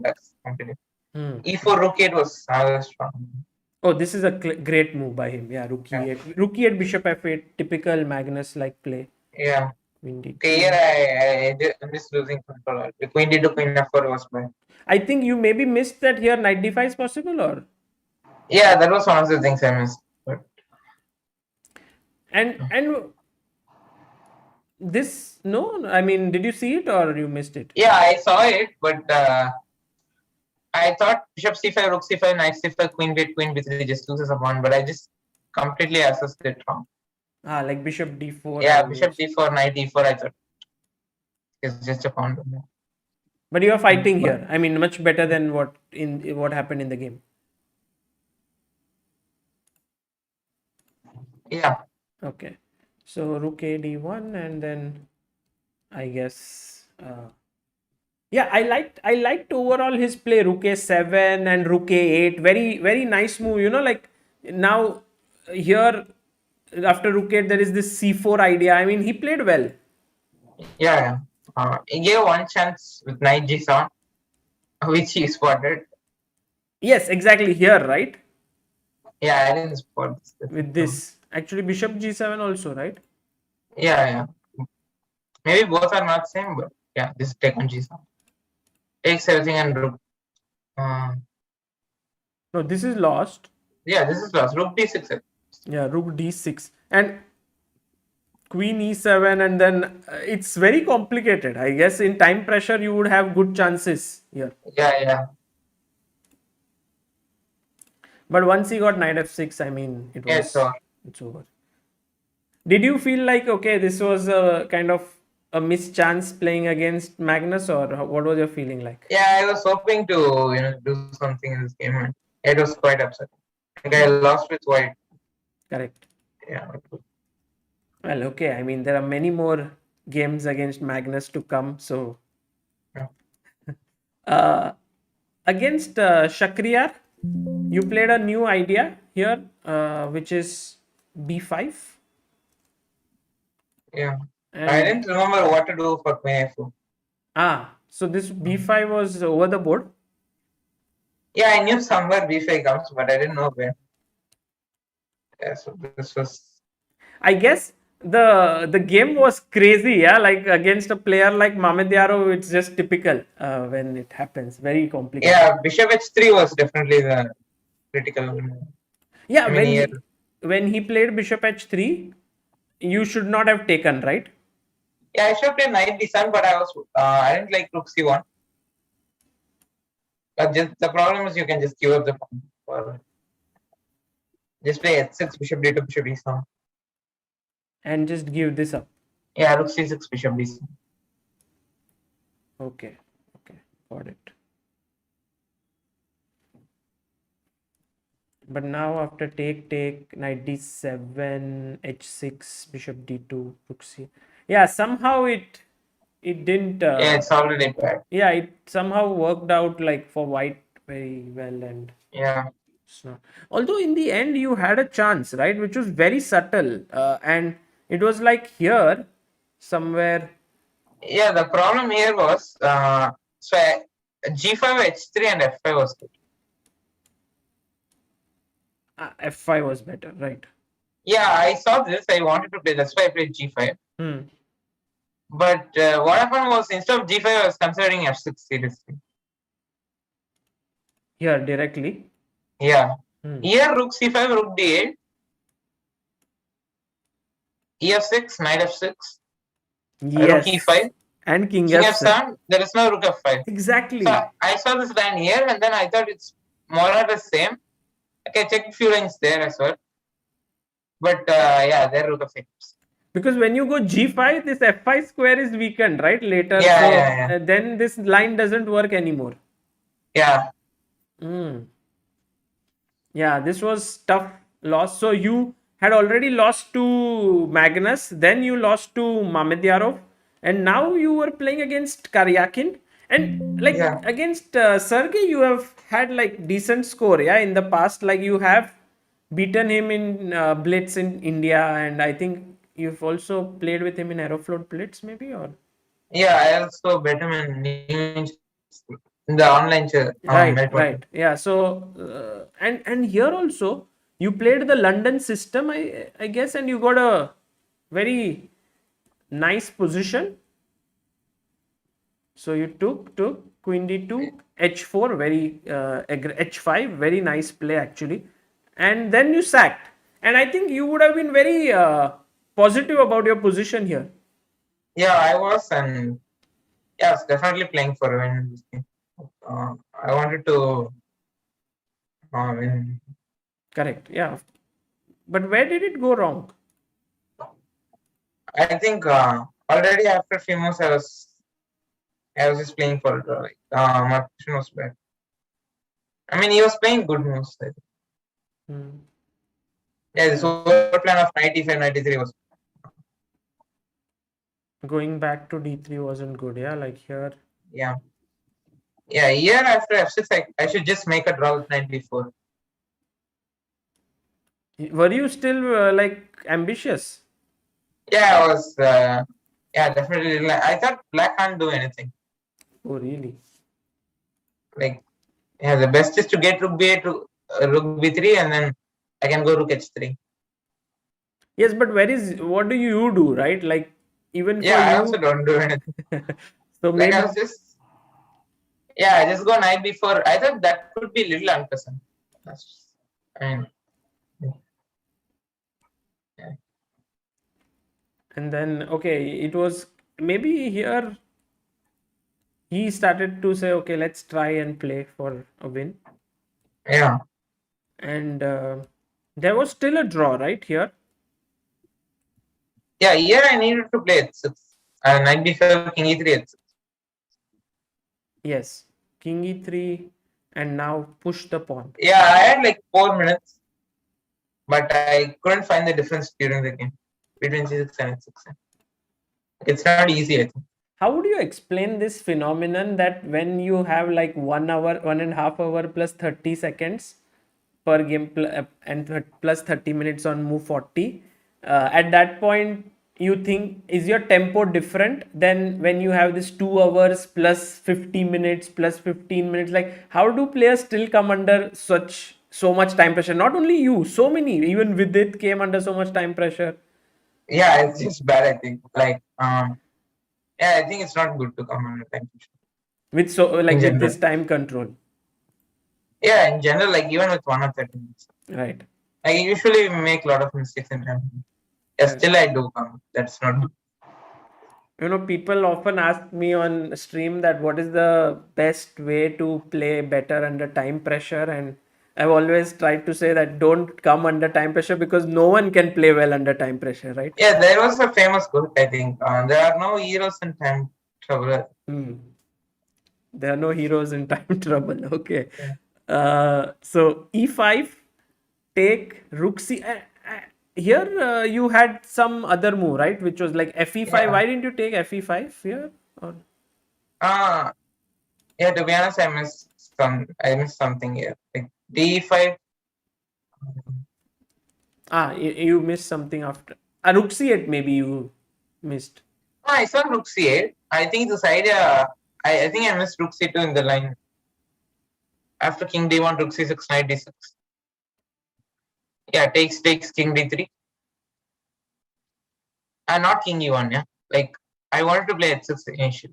completely. E4 rook 8 was strong. Oh, this is a great move by him. Yeah, rook e8. Rook e8, bishop f8. Typical Magnus like play. Yeah. Okay, here I'm just losing control. The queen d2, queen f4 was bad. I think you maybe missed that here knight d5 is possible, or? Yeah, that was one of the things I missed. But... And this, no? I mean, did you see it or you missed it? Yeah, I saw it, but I thought bishop c5, rook c5, knight c5, queen b8, queen b3 just loses a pawn, but I just completely assessed it wrong. Like bishop d4. Yeah, bishop d4, knight d4, I thought it's just a pawn. But you are fighting here. I mean, much better than what happened in the game. Yeah. Okay. So rook a d1, and then I guess yeah, I liked overall his play. Rook a7 and rook a8. Very nice move. You know, like now here after rook 8 there is this c4 idea. I mean, he played well. Yeah. He gave one chance with knight g7, which he spotted. Yes, exactly here, right? Yeah, I didn't spot this. With this. Actually, bishop g7 also, right? Yeah. Maybe both are not same, but yeah, this is take on g7. Takes everything and rook. No, this is lost. Yeah, this is lost. Rook d6. Yeah, rook d6. And queen e7, and then it's very complicated. I guess in time pressure you would have good chances here. Yeah. But once he got knight f6, I mean, it's over. Did you feel like, okay, this was a kind of a mischance playing against Magnus, or what was your feeling like? Yeah, I was hoping to do something in this game, and it was quite upsetting. Like I lost with white. Correct. Yeah. Well, okay. I mean, there are many more games against Magnus to come. So, against Shakhriyar, you played a new idea here, which is b5. Yeah. And I didn't remember what to do for queen a4. So this b5 was over the board? Yeah, I knew somewhere b5 comes, but I didn't know where. Yeah, so this was... I guess the game was crazy, yeah, like against a player like Mamedyarov, it's just typical when it happens. Very complicated. Yeah, bishop h3 was definitely the critical. Yeah, when he played bishop h3, you should not have taken, right? Yeah, I should play knight d7, but I didn't like rook c1. But just the problem is you can just give up the pawn. Or just play h6, bishop d2, bishop d7. And just give this up. Yeah, rook c6, bishop d7. Okay, got it. But now after take, knight d7, h6, bishop d2, rook c. Yeah, somehow it didn't. Yeah, it's already bad. Yeah, it somehow worked out like for white very well, and yeah, it's not. Although in the end you had a chance, right, which was very subtle, and it was like here somewhere. Yeah, the problem here was g5, h3, and f5 was good. F5 was better, right? Yeah, I saw this. I wanted to play. That's why I played g5. But what happened was instead of g5, I was considering f6 seriously. Here directly. Yeah. Here rook c5, rook d8, ef6, knight f6, yes. rook e5, and king f7. There is no rook f5. Exactly. So I saw this line here, and then I thought it's more or less same. Okay, I checked a few lines there as well. But yeah, there rook f8. Because when you go g5, this f5 square is weakened, right? Later. Yeah, so yeah. Then this line doesn't work anymore. Yeah. Yeah, this was tough loss. So you had already lost to Magnus, then you lost to Mamedyarov, and now you were playing against Karjakin. And like against Sergey, you have had like decent score, yeah, in the past. Like you have beaten him in Blitz in India, and I think you've also played with him in Aeroflot Blitz, maybe, or yeah, I also bet him in the online right. Yeah, so and here also you played the London system, I guess, and you got a very nice position. So you took queen d2, h4, very h5, very nice play actually, and then you sacked. And I think you would have been very positive about your position here. Yeah, I was, and yeah, I was definitely playing for a win in this game. I wanted to win. Correct. Yeah, but where did it go wrong? I think already after a few moves, I was just playing for my position was bad. I mean, he was playing good moves. I think. Yeah, this whole plan of 95, 93 was. Going back to d3 wasn't good, yeah, like here. Yeah. Yeah, here after f6, I should just make a draw with knight b4. Were you still like ambitious? Yeah, I was. Yeah, definitely. I thought black can't do anything. Oh, really? Like, yeah, the best is to get rook b8 to rook b3, and then I can go rook h3. Yes, but what do you do, right? Like, even for I you. also don't do anything. So maybe. I was just. Yeah, I just go knight b4. I thought that could be a little unpleasant. I mean. Yeah. And then, okay, it was maybe here he started to say, okay, let's try and play for a win. Yeah. And there was still a draw, right, here? Yeah, here I needed to play h6. Knight b5, king e3, h6. Yes, king e3, and now push the pawn. Yeah, I had like 4 minutes, but I couldn't find the difference during the game between c6 and h6. It's not easy, I think. How would you explain this phenomenon that when you have like 1 hour, 1.5 hour plus 30 seconds per game and plus 30 minutes on move 40, at that point you think, is your tempo different than when you have this 2 hours plus 50 minutes plus 15 minutes? Like, how do players still come under so much time pressure? Not only you, so many, even Vidit came under so much time pressure. Yeah, it's just bad, I think. Like, yeah, I think it's not good to come under time pressure. With this time control. Yeah, in general, like even with 1 or 30 minutes. Right. I usually make a lot of mistakes in time. Yeah, still I do come. That's not good. People often ask me on stream that what is the best way to play better under time pressure, and I've always tried to say that don't come under time pressure because no one can play well under time pressure, right? Yeah, there was a famous quote, I think. There are no heroes in time trouble. Hmm. There are no heroes in time trouble. Okay. Yeah. So e5, take rook c. Here you had some other move, right? Which was like fe5. Yeah. Why didn't you take fe5 here? Or... Uh, yeah, to be honest, I missed something here. Like D5. You missed something after. Rook c8 maybe you missed. I saw rook c8. I think this idea, I think I missed rook c2 in the line. After king d1, rook c6, knight d6. Yeah, takes king d3. And not king e1, yeah. Like, I wanted to play h6 initially.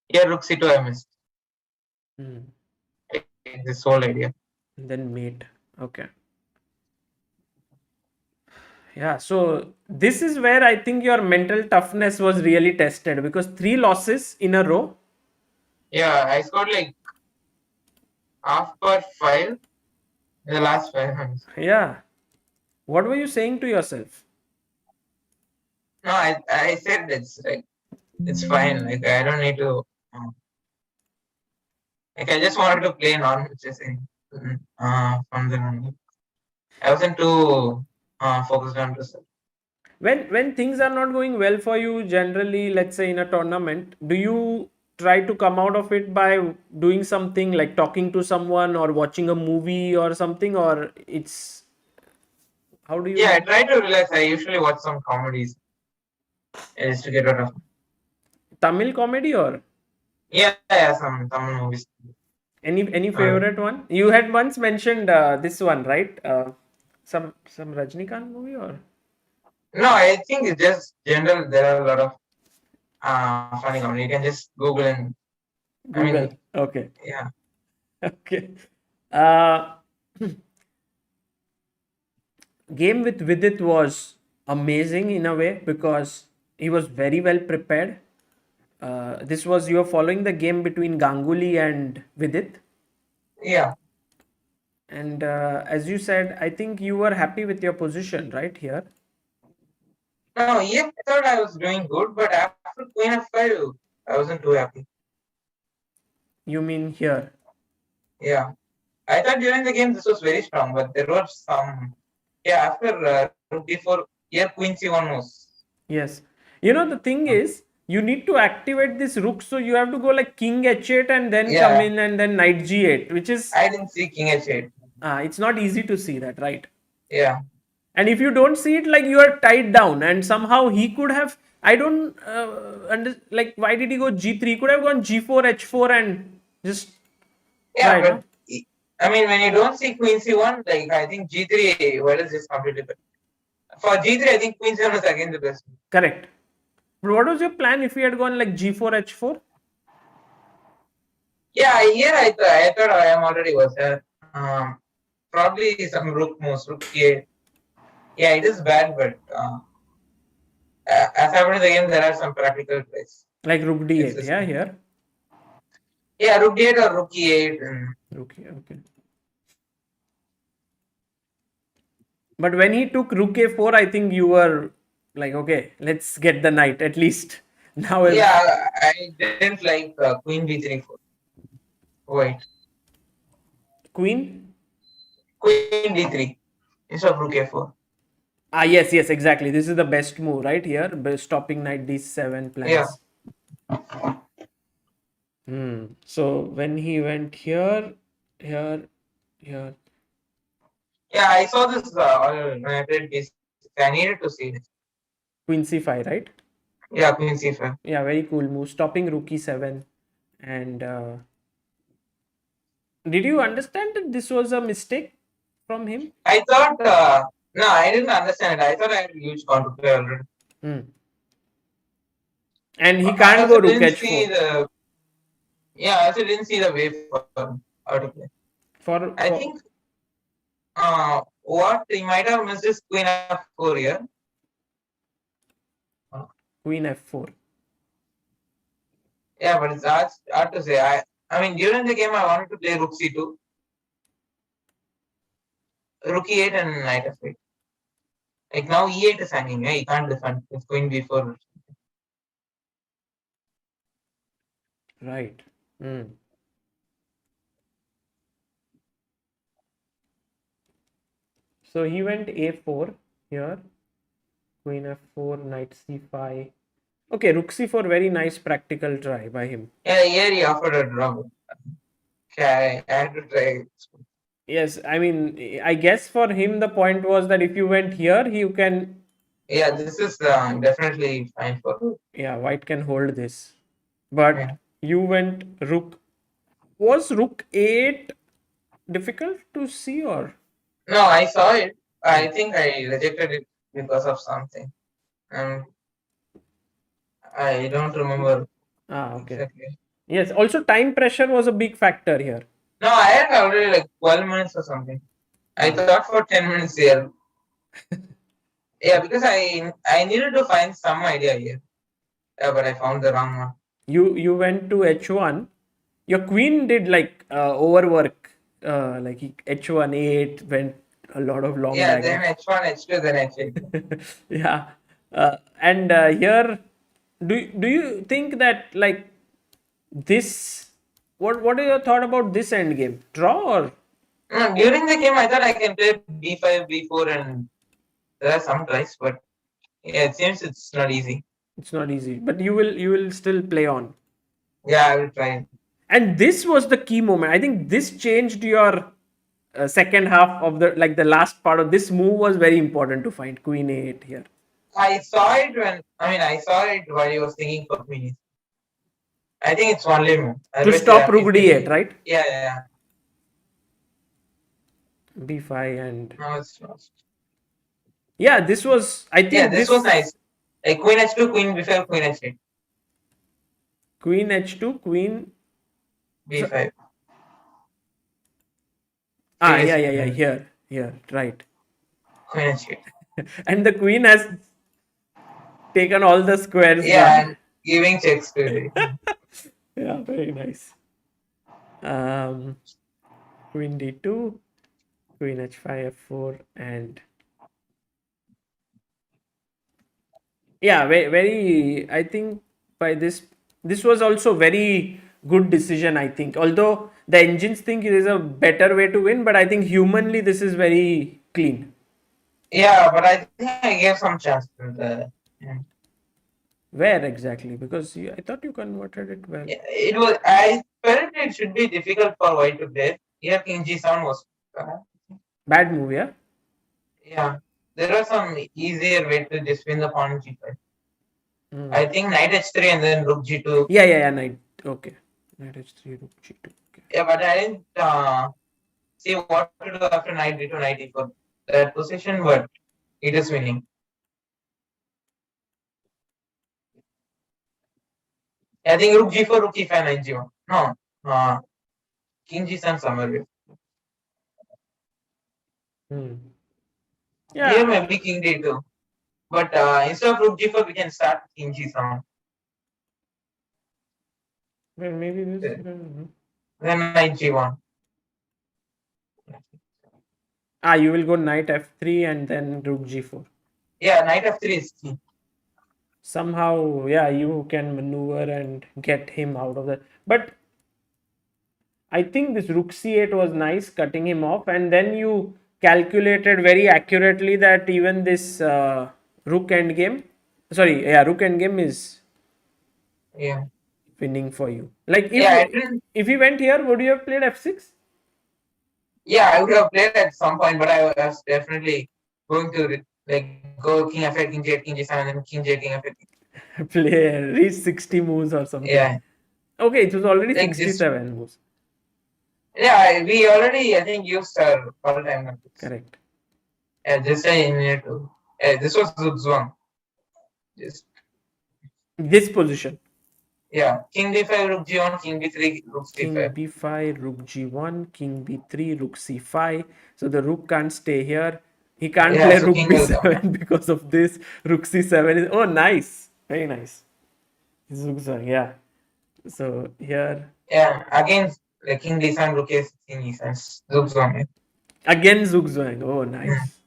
Here, rook c2 I missed. Like, this whole idea. And then mate. Okay. Yeah, so this is where I think your mental toughness was really tested because 3 losses in a row. Yeah, I scored like half per 5 in the last 5 rounds. Yeah. What were you saying to yourself? No, I said it's fine. Like, I don't need to. Like, I just wanted to play normal chessing from the round. I wasn't too focused on result. When things are not going well for you, generally, let's say in a tournament, do you try to come out of it by doing something like talking to someone or watching a movie or something, or it's how do Yeah, I you try to relax. I usually watch some comedies just to get out of. Tamil comedy or Yeah, some movies. any Uh, favorite one? You had once mentioned this one, right? Some Rajnikant movie or no, I think it's just general. There are a lot of funny comedy. You can just Google and I Google. mean, Okay. yeah. Okay. Uh, Game with Vidit was amazing in a way because he was very well prepared. This was you were following the game between Ganguly and Vidit, Yeah. and as you said, I think you were happy with your position right here. No, yeah, I thought I was doing good, but after Queen f5, I wasn't too happy. You mean here? Yeah. I thought during the game this was very strong, but there was some. Yeah, after rook d4, here Queen c1 was. Yes. The thing is, you need to activate this rook, so you have to go like king h8 and then come Yeah, in and then knight g8, which is I didn't see king h8. it's not easy to see that, right? Yeah. And if you don't see it, like you are tied down, and somehow he could have. I don't like why did he go g3? He could have gone g4, h4, and just Yeah, right. but I mean, when you don't see Queen c1, like I think g3, what is this completely better? For g3, I think Queen c1 is again the best. Correct. But what was your plan if he had gone like g4, h4? Yeah, here I thought I am already was there. Probably some rook moves, rook e8. Yeah, it is bad, but as happened in the game, there are some practical plays. Like rook It's d8, this yeah, one. here. Yeah, rook d8 or rook e8. Okay, okay. But when he took rook a4, I think you were like, okay, let's get the knight at least. Now, Yeah, I didn't like Queen d3 for white. queen. Queen d3 instead of rook a4. Yes, exactly. This is the best move right here. Stopping knight d7 Yeah. plans. So when he went here, here, here. Yeah, I saw this when I played b6. I needed to see this. Queen c5, right? Yeah, Queen c5. Yeah, very cool move. Stopping rook e7. And did you understand that this was a mistake from him? I thought, no, I didn't understand it. I thought I had a huge counterplay already. And he I can't go also rook didn't see h4. the. Yeah, I also didn't see the way for how to play. I think what he might have missed is Queen f4 here. Queen f4. Yeah, but it's hard to say. I mean, during the game, I wanted to play rook c2, rook e8, and knight f8. Like now, e8 is hanging. You can't defend. It's queen b4. Right. Hmm. So he went a4 here. Queen f4, knight c5. Okay, rook c4, very nice practical try by him. Yeah, here he offered a draw. Okay, I had to try. Yes, I mean, I guess for him the point was that if you went here, you can, Yeah, this is definitely fine for. yeah, white can hold this. But Yeah. you went rook. Was rook 8 difficult to see or? No, I saw it. I think I rejected it because of something. Um, I don't remember Ah, okay. exactly. Yes, also time pressure was a big factor here. No, I had already like 12 minutes or something. I Ah. thought for 10 minutes here. Yeah, because I needed to find some idea here. Yeah, but I found the wrong one. You went to h1. Your queen did like overwork. Like h1 8 went a lot of long Yeah, then diagonals. H1, H2, then H8. Yeah, and here, do you think that like this? What are your thought about this end game? Draw or? No, during the game, I thought I can play B5, B4, and there are some tries, but yeah, it seems it's not easy. It's not easy, but you will still play on. Yeah, I will try. And this was the key moment. I think this changed your second half of the last part of this move was very important to find queen a8 here I saw it I saw it while he was thinking for me. I think it's only move. to Otherwise, stop rook if d8, he, right? yeah, yeah, yeah. b5 and No, it's lost. yeah, this was I Yeah, think this was this nice. Like queen H2, queen B5, queen H8, queen h2 queen. So, B5. yeah, Seriously, yeah, yeah, here, right. queen H8. And the queen has taken all the squares Yeah, now. and giving checks to it. Yeah, very nice. um Queen d2, queen h5 f4, and yeah, very I think by this was also very good decision, I think, although the engines think it is a better way to win, but I think humanly this is very clean. Yeah, but I think I gave some chance to the. Yeah. Where exactly? Because I thought you converted it well. It was. I felt it should be difficult for white to play. Here, King G7 was. Bad move, yeah. Yeah, there was some easier way to just win the pawn G5. Hmm. I think knight H3 and then rook G2. Yeah, knight. Okay, knight h3 rook g2. Okay. Yeah, but I didn't see what to do after knight D2, knight E4. That position, but it is winning. I think rook G4, rook E5, knight G1. No, King G7 somewhere. Hmm. Here Yeah, maybe King D2. But instead of rook G4, we can start King G7. well, maybe this. Then knight G1. You will go knight f3 and then rook g4. Yeah, knight F3 is key. Somehow, yeah, you can maneuver and get him out of that. But I think this rook c8 was nice, cutting him off, and then you calculated very accurately that even this rook endgame, sorry, yeah, rook endgame is Yeah. winning for you. Like Yeah, I didn't. if he went here, would you have played f6? Yeah, I would have played at some point, but I was definitely going to like go King F8, King J8, King G7, and then King J, King F8. Play reach 60 moves or something. Yeah, Okay, it was already like this. 67 moves. Yeah, we already I think used our all time numbers. Correct. Yeah, just in here too. Yeah, this was Zugzwang. Just This position. yeah, King D5, Rook G1, King B3, Rook King C5. b5, rook g1, king b3, rook c5. So the rook can't stay here. He can't Yeah, play so rook King will come. b7 because of this. Rook c7 is, oh, nice. Very nice. Zugzwang, yeah. So here Yeah, again, like King D7, Rook A16, E7, Zugzwang. again Zugzwang. Oh, nice.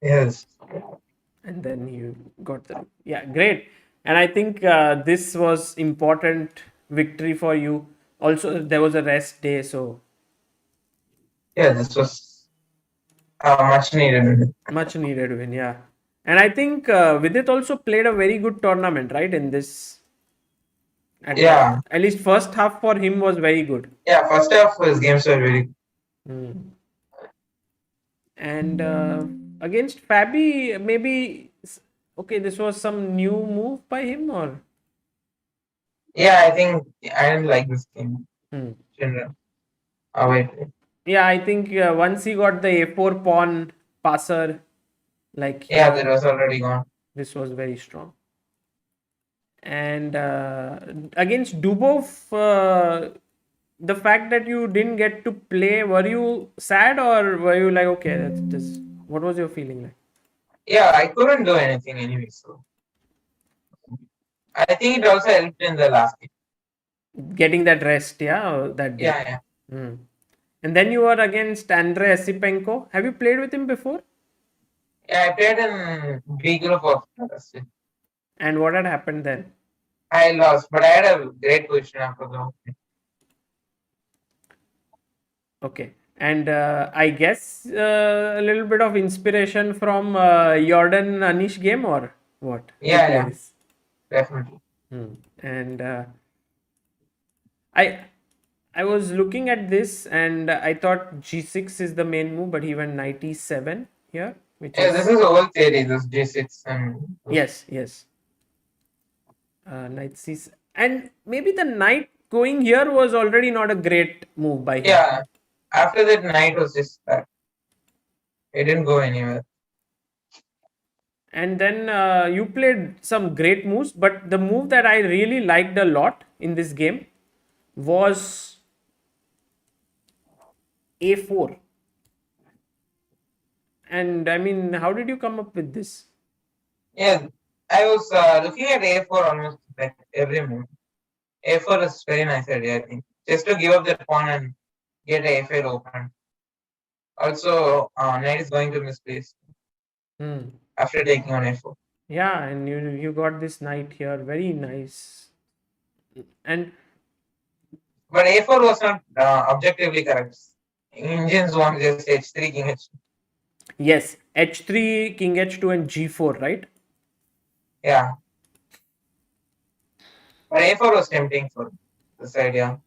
Yes. And then you got the yeah, great. And I think this was important victory for you. Also, there was a rest day, so Yeah, this was much needed. much needed win. Yeah, and I think Vidit also played a very good tournament, right? In this, Yeah, at least first half for him was very good. yeah. First half his games were very. Hmm. And against Fabi, maybe okay. This was some new move by him, or Yeah, I think I didn't like this game. hmm. General. Oh, wait. Yeah, I think once he got the A4 pawn passer, like Yeah, that was already gone. this was very strong. And against Dubov, the fact that you didn't get to play, were you sad or were you like, okay, that's just what was your feeling like? Yeah, I couldn't do anything anyway, so I think it also helped in the last game. Getting that rest, yeah, that day. Yeah, yeah. Hmm. And then you were against Andrey Esipenko. Have you played with him before? Yeah, I played in B group of Tata. And what had happened then? I lost, but I had a great position after the. Okay. And I guess a little bit of inspiration from Jordan Anish game or what? To Yeah, play yeah, this. definitely. And I I was looking at this and I thought G6 is the main move, but he went knight e7 here, which Yeah, this is is old theory, this G6 and yes. Knight c and maybe the knight going here was already not a great move by him. yeah. After that knight was just that. It didn't go anywhere. And then you played some great moves, but the move that I really liked a lot in this game was a4. And I mean, how did you come up with this? Yeah, I was looking at A4 almost like every move. A4 is very nice idea, I think. Just to give up the pawn and get A5 open. Also, knight is going to misplace Hmm. after taking on A4. Yeah, and you got this knight here, very nice. And But A4 was not objectively correct. Engines want just H3, King H2. yes, h3, king h2, and g4, right? Yeah. But A4 was tempting for this idea.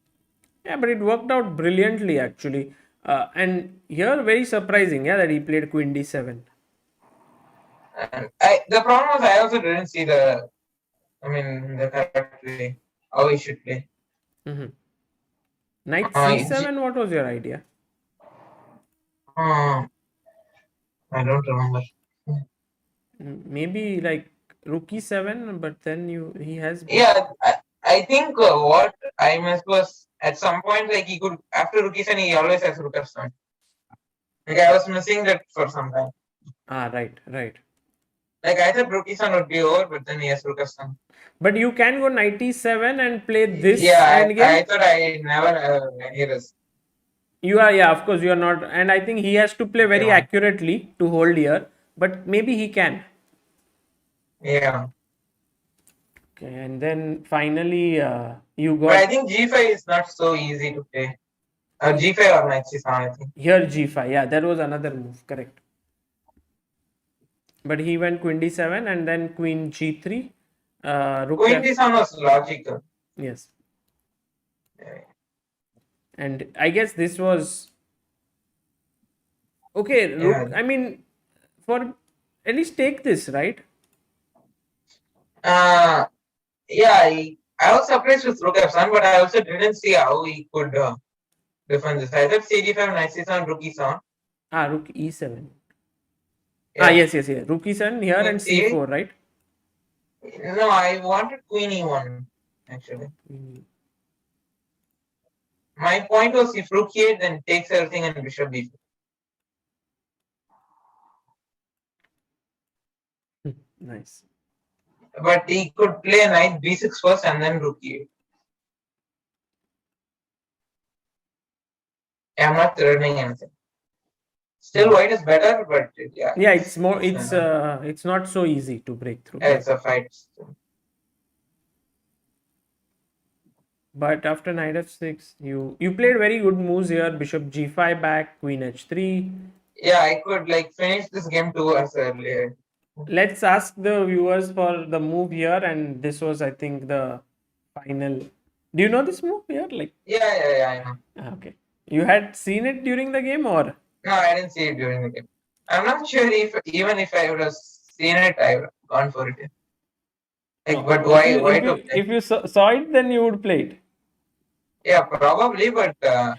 Yeah, but it worked out brilliantly actually. And here, very surprising, yeah, that he played queen d7. And the problem was I also didn't see the correct way, how he should play. Mm-hmm. Knight G, c7, what was your idea? I don't remember. Maybe like rook e7, but then he has. Yeah, I think what I missed was at some point, like he could, after Rook E7, he always has Rook F7. Like I was missing that for some time. Ah, right. Like I thought Rook E7 would be over, but then he has Rook F7. But you can go knight e7 and play this Yeah, endgame. I thought I never any risk. You are, yeah, of course, you are not. And I think he has to play very Yeah. accurately to hold here, but maybe he can. Yeah. Okay, and then finally, you But I got think G5 is not so easy to play. G5 or Knight C7, I think. here g5. Yeah, that was another move, correct. But he went queen d7 and then queen g3. Rook Queen F. D7 was logical. Yes. Yeah. And I guess this was okay. Rook. Yeah. I mean, for at least take this, right? Yeah, I was surprised with Rook F7, but I also didn't see how he could defend this. I thought CD5, Knight C7, Rook E7. Ah, rook e7. Ah, Yeah. yes. Rook e7 here and Queen C8. c4, right? No, I wanted Queen E1 actually. My point was if Rook E8 then takes everything and Bishop D4. Nice. But he could play knight b6 first and then rook e8. I'm not threatening anything. Still, white is better, but yeah. Yeah, it's more. It's not so easy to break through. Yeah, it's a fight. But after knight f6, you played very good moves here. Bishop g5 back, queen h3. Yeah, I could like finish this game 2 hours earlier. Let's ask the viewers for the move here, and this was, I think, the final. Do you know this move here? Like, Yeah, I know. okay, you had seen it during the game, or No, I didn't see it during the game. I'm not sure if even if I would have seen it, I would have gone for it. Like, but if you why if to you play? if you saw it, then you would play it. Yeah, probably, but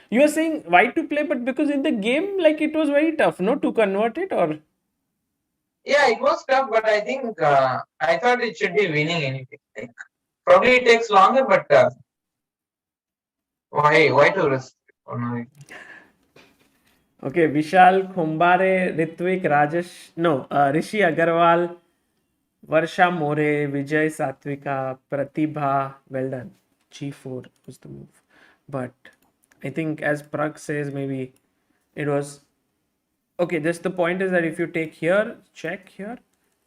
You are saying why to play, but because in the game, like it was very tough, no, to convert it, or yeah, it was tough. But I think I thought it should be winning anything. Like, probably it takes longer, but why to risk? Oh, no. okay, Vishal, Khombare, Ritvik, Rajesh, no, Rishi Agarwal, Varsha More, Vijay Satvika, Pratibha, well done. G4 was the move. But I think, as Pragg says, maybe it was okay. Just the point is that if you take here, check here,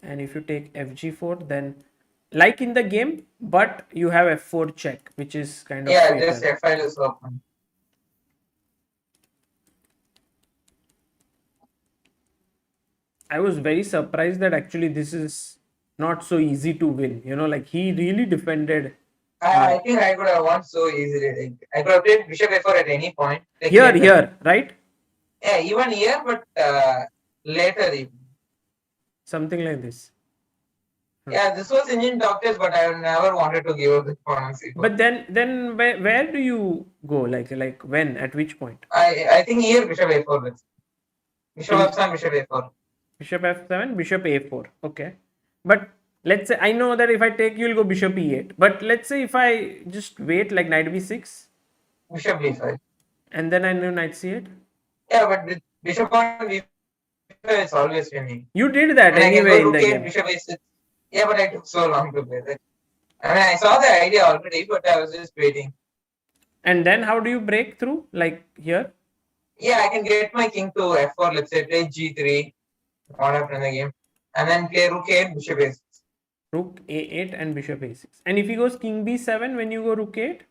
and if you take fg4, then like in the game, but you have f4 check, which is kind of Yeah, fatal. just F5 is open. I was very surprised that actually this is not so easy to win. Like he really defended. I think I could have won so easily. Like, I could have played Bishop F4 at any point. Like Here, right? Yeah, even here, but later. Something like this. Yeah, this was Indian doctors, but I never wanted to give up the performance. But then where do you go? Like when? At which point? I think here Bishop A4. Bishop F7, Bishop A4. Bishop f7, bishop a4. Okay. But let's say, I know that if I take, you'll go bishop e8. But let's say if I just wait like knight b6. Bishop B5. And then I know knight c8. Yeah, but with Bishop on B5 is always winning. You did that and anyway in the rook 8, game. Bishop A6. Yeah, but I took so long to play that. I mean, I saw the idea already, but I was just waiting. And then how do you break through? Like here? Yeah, I can get my king to f4, let's say, play g3, what happened in the game, and then play rook 8, bishop a6. Rook a8 and bishop a6. And if he goes king b7 when you go rook 8?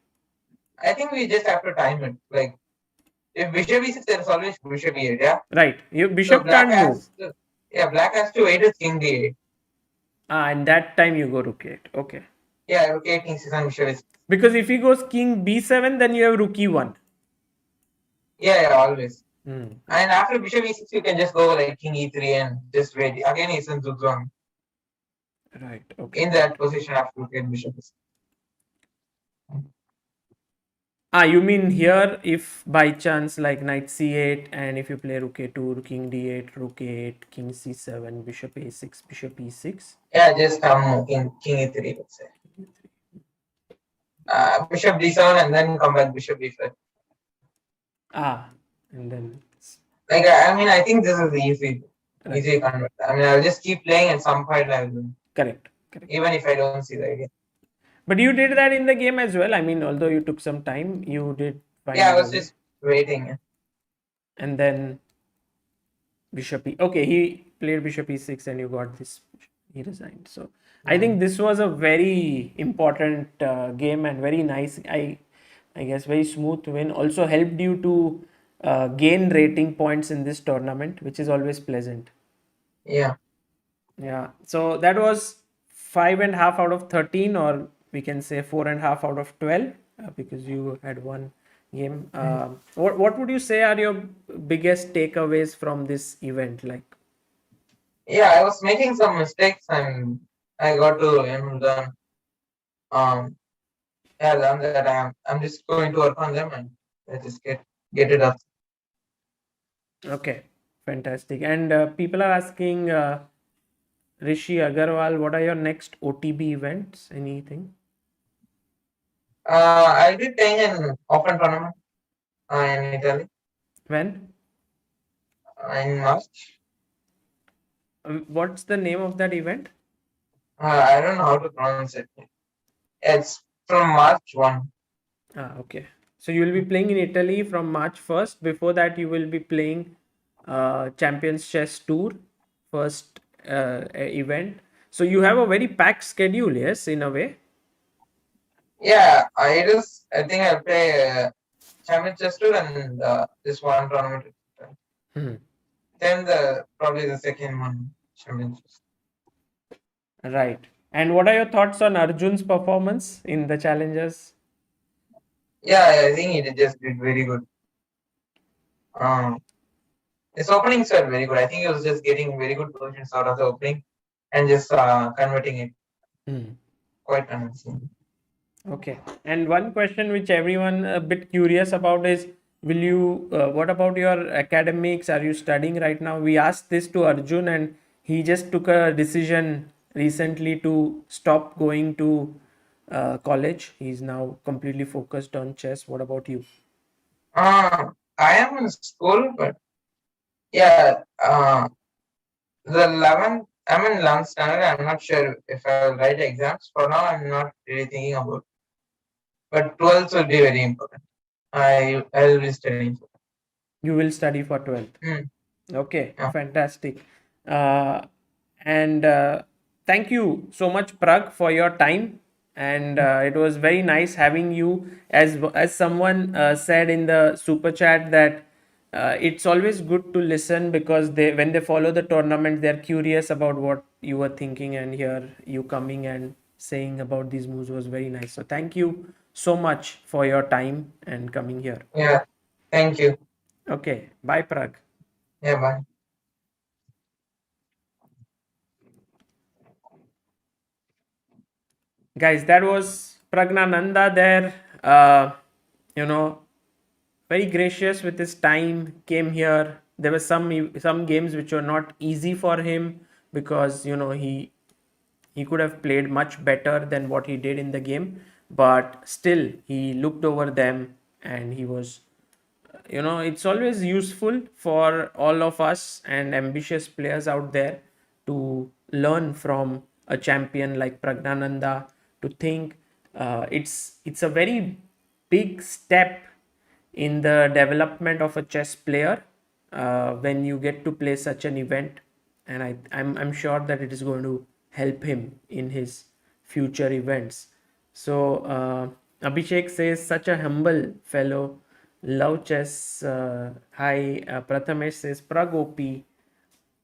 I think we just have to time it. Like, if bishop e6, there is always bishop e8, yeah? Right. Your bishop black can't move. Black has to wait with king d8. And that time you go rook 8. Okay. Yeah, rook 8, king 6 and bishop a6. Because if he goes king b7, then you have rook e1. Yeah, always. Hmm. And after bishop e6, you can just go like king e3 and just wait. Again, he's in zugzwang. Right. Okay. In that position after rook 8, bishop e6. You mean here if by chance like knight c8 and if you play rook a2, king d8, rook a8, king c7, bishop a6, bishop e6? Yeah, just king e3, let's say. Bishop d7 and then come back bishop d5. And then like I think this is easy convert. I'll just keep playing at some point I will win. Correct. Even if I don't see the idea. But you did that in the game as well. I mean, although you took some time, you did. Yeah, I was just waiting. And then bishop e. Okay, he played bishop e6 and you got this. He resigned. So I think this was a very important game and very nice. I guess very smooth win. Also helped you to gain rating points in this tournament, which is always pleasant. Yeah. So that was 5.5 out of 13, or we can say 4.5 out of 12, because you had one game. What would you say are your biggest takeaways from this event? Like, yeah, I was making some mistakes and I got to learn that I'm just going to work on them and I just get it up. Okay, fantastic. And people are asking, Rishi Agarwal, what are your next OTB events? Anything? I'll be playing an open tournament in Italy. When? In March. What's the name of that event? I don't know how to pronounce it. It's from March 1. Okay. So you will be playing in Italy from March 1st. Before that, you will be playing Champions Chess Tour, first event. So you have a very packed schedule, yes, in a way. Yeah, I think I'll play Champions Chess Tour and this one tournament. Hmm. Then probably the second one, Champions. Right. And what are your thoughts on Arjun's performance in the challenges? Yeah, I think he just did very good. Um, his openings were very good. I think he was just getting very good positions out of the opening and just converting it Hmm. quite convincing. Okay. And one question which everyone a bit curious about is, will you, what about your academics? Are you studying right now? We asked this to Arjun and he just took a decision recently to stop going to college. He's now completely focused on chess. What about you? I am in school, but yeah, the 11th, I'm in 11th standard. I'm not sure if I'll write exams. For now, I'm not really thinking about. But 12th will be very important. I will be studying. You will study for 12th. Hmm, Okay, yeah, fantastic. Uh, and thank you so much, Pragg, for your time. And it was very nice having you. As someone said in the super chat that it's always good to listen because they when they follow the tournament, they're curious about what you were thinking, and here you coming and saying about these moves was very nice. So thank you so much for your time and coming here. yeah. Thank you. Okay, bye, Pragg. Yeah, bye. Guys, that was Praggnanandhaa there. You know, very gracious with his time. Came here. There were some games which were not easy for him because he could have played much better than what he did in the game, but still he looked over them and he was, it's always useful for all of us and ambitious players out there to learn from a champion like Praggnanandhaa, to think it's a very big step in the development of a chess player when you get to play such an event, and I'm sure that it is going to help him in his future events. So Abhishek says, such a humble fellow, love chess. Hi, Prathamesh says, Pragg OP.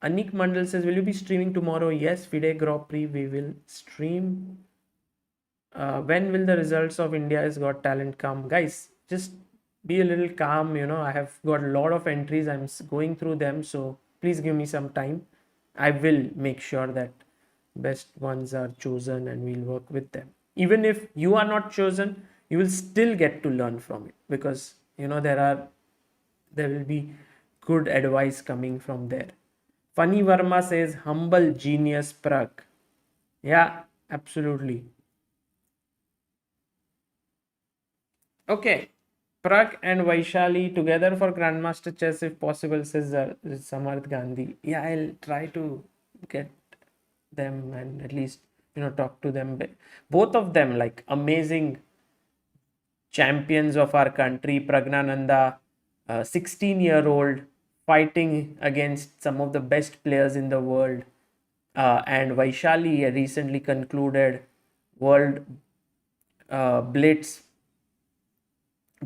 Anik Mandal says, will you be streaming tomorrow? Yes, FIDE Grand Prix, we will stream. When will the results of India's Got Talent come? Guys, just be a little calm. I have got a lot of entries. I'm going through them. So please give me some time. I will make sure that best ones are chosen and we'll work with them. Even if you are not chosen, you will still get to learn from it because, there will be good advice coming from there. Funny Verma says, humble genius Pragg. Yeah, absolutely. Okay. Pragg and Vaishali together for Grandmaster Chess if possible, says Samarth Gandhi. Yeah, I'll try to get them and at least, talk to them. Both of them, like, amazing champions of our country. Praggnanandhaa, 16-year-old, fighting against some of the best players in the world. And Vaishali recently concluded World Blitz,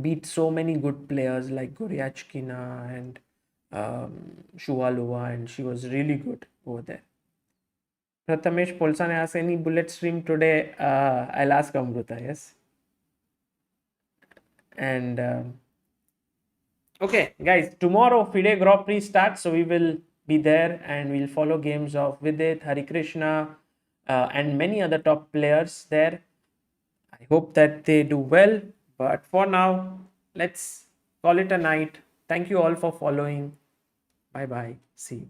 beat so many good players like Goryachkina and Shuvalova, and she was really good over there. Prathamesh Polsane asks, any bullet stream today? I'll ask Amruta, yes. And okay, guys, tomorrow FIDE Grand Prix starts, so we will be there and we'll follow games of Vidit, Harikrishna, and many other top players there. I hope that they do well. But for now, let's call it a night. Thank you all for following. Bye bye. See you.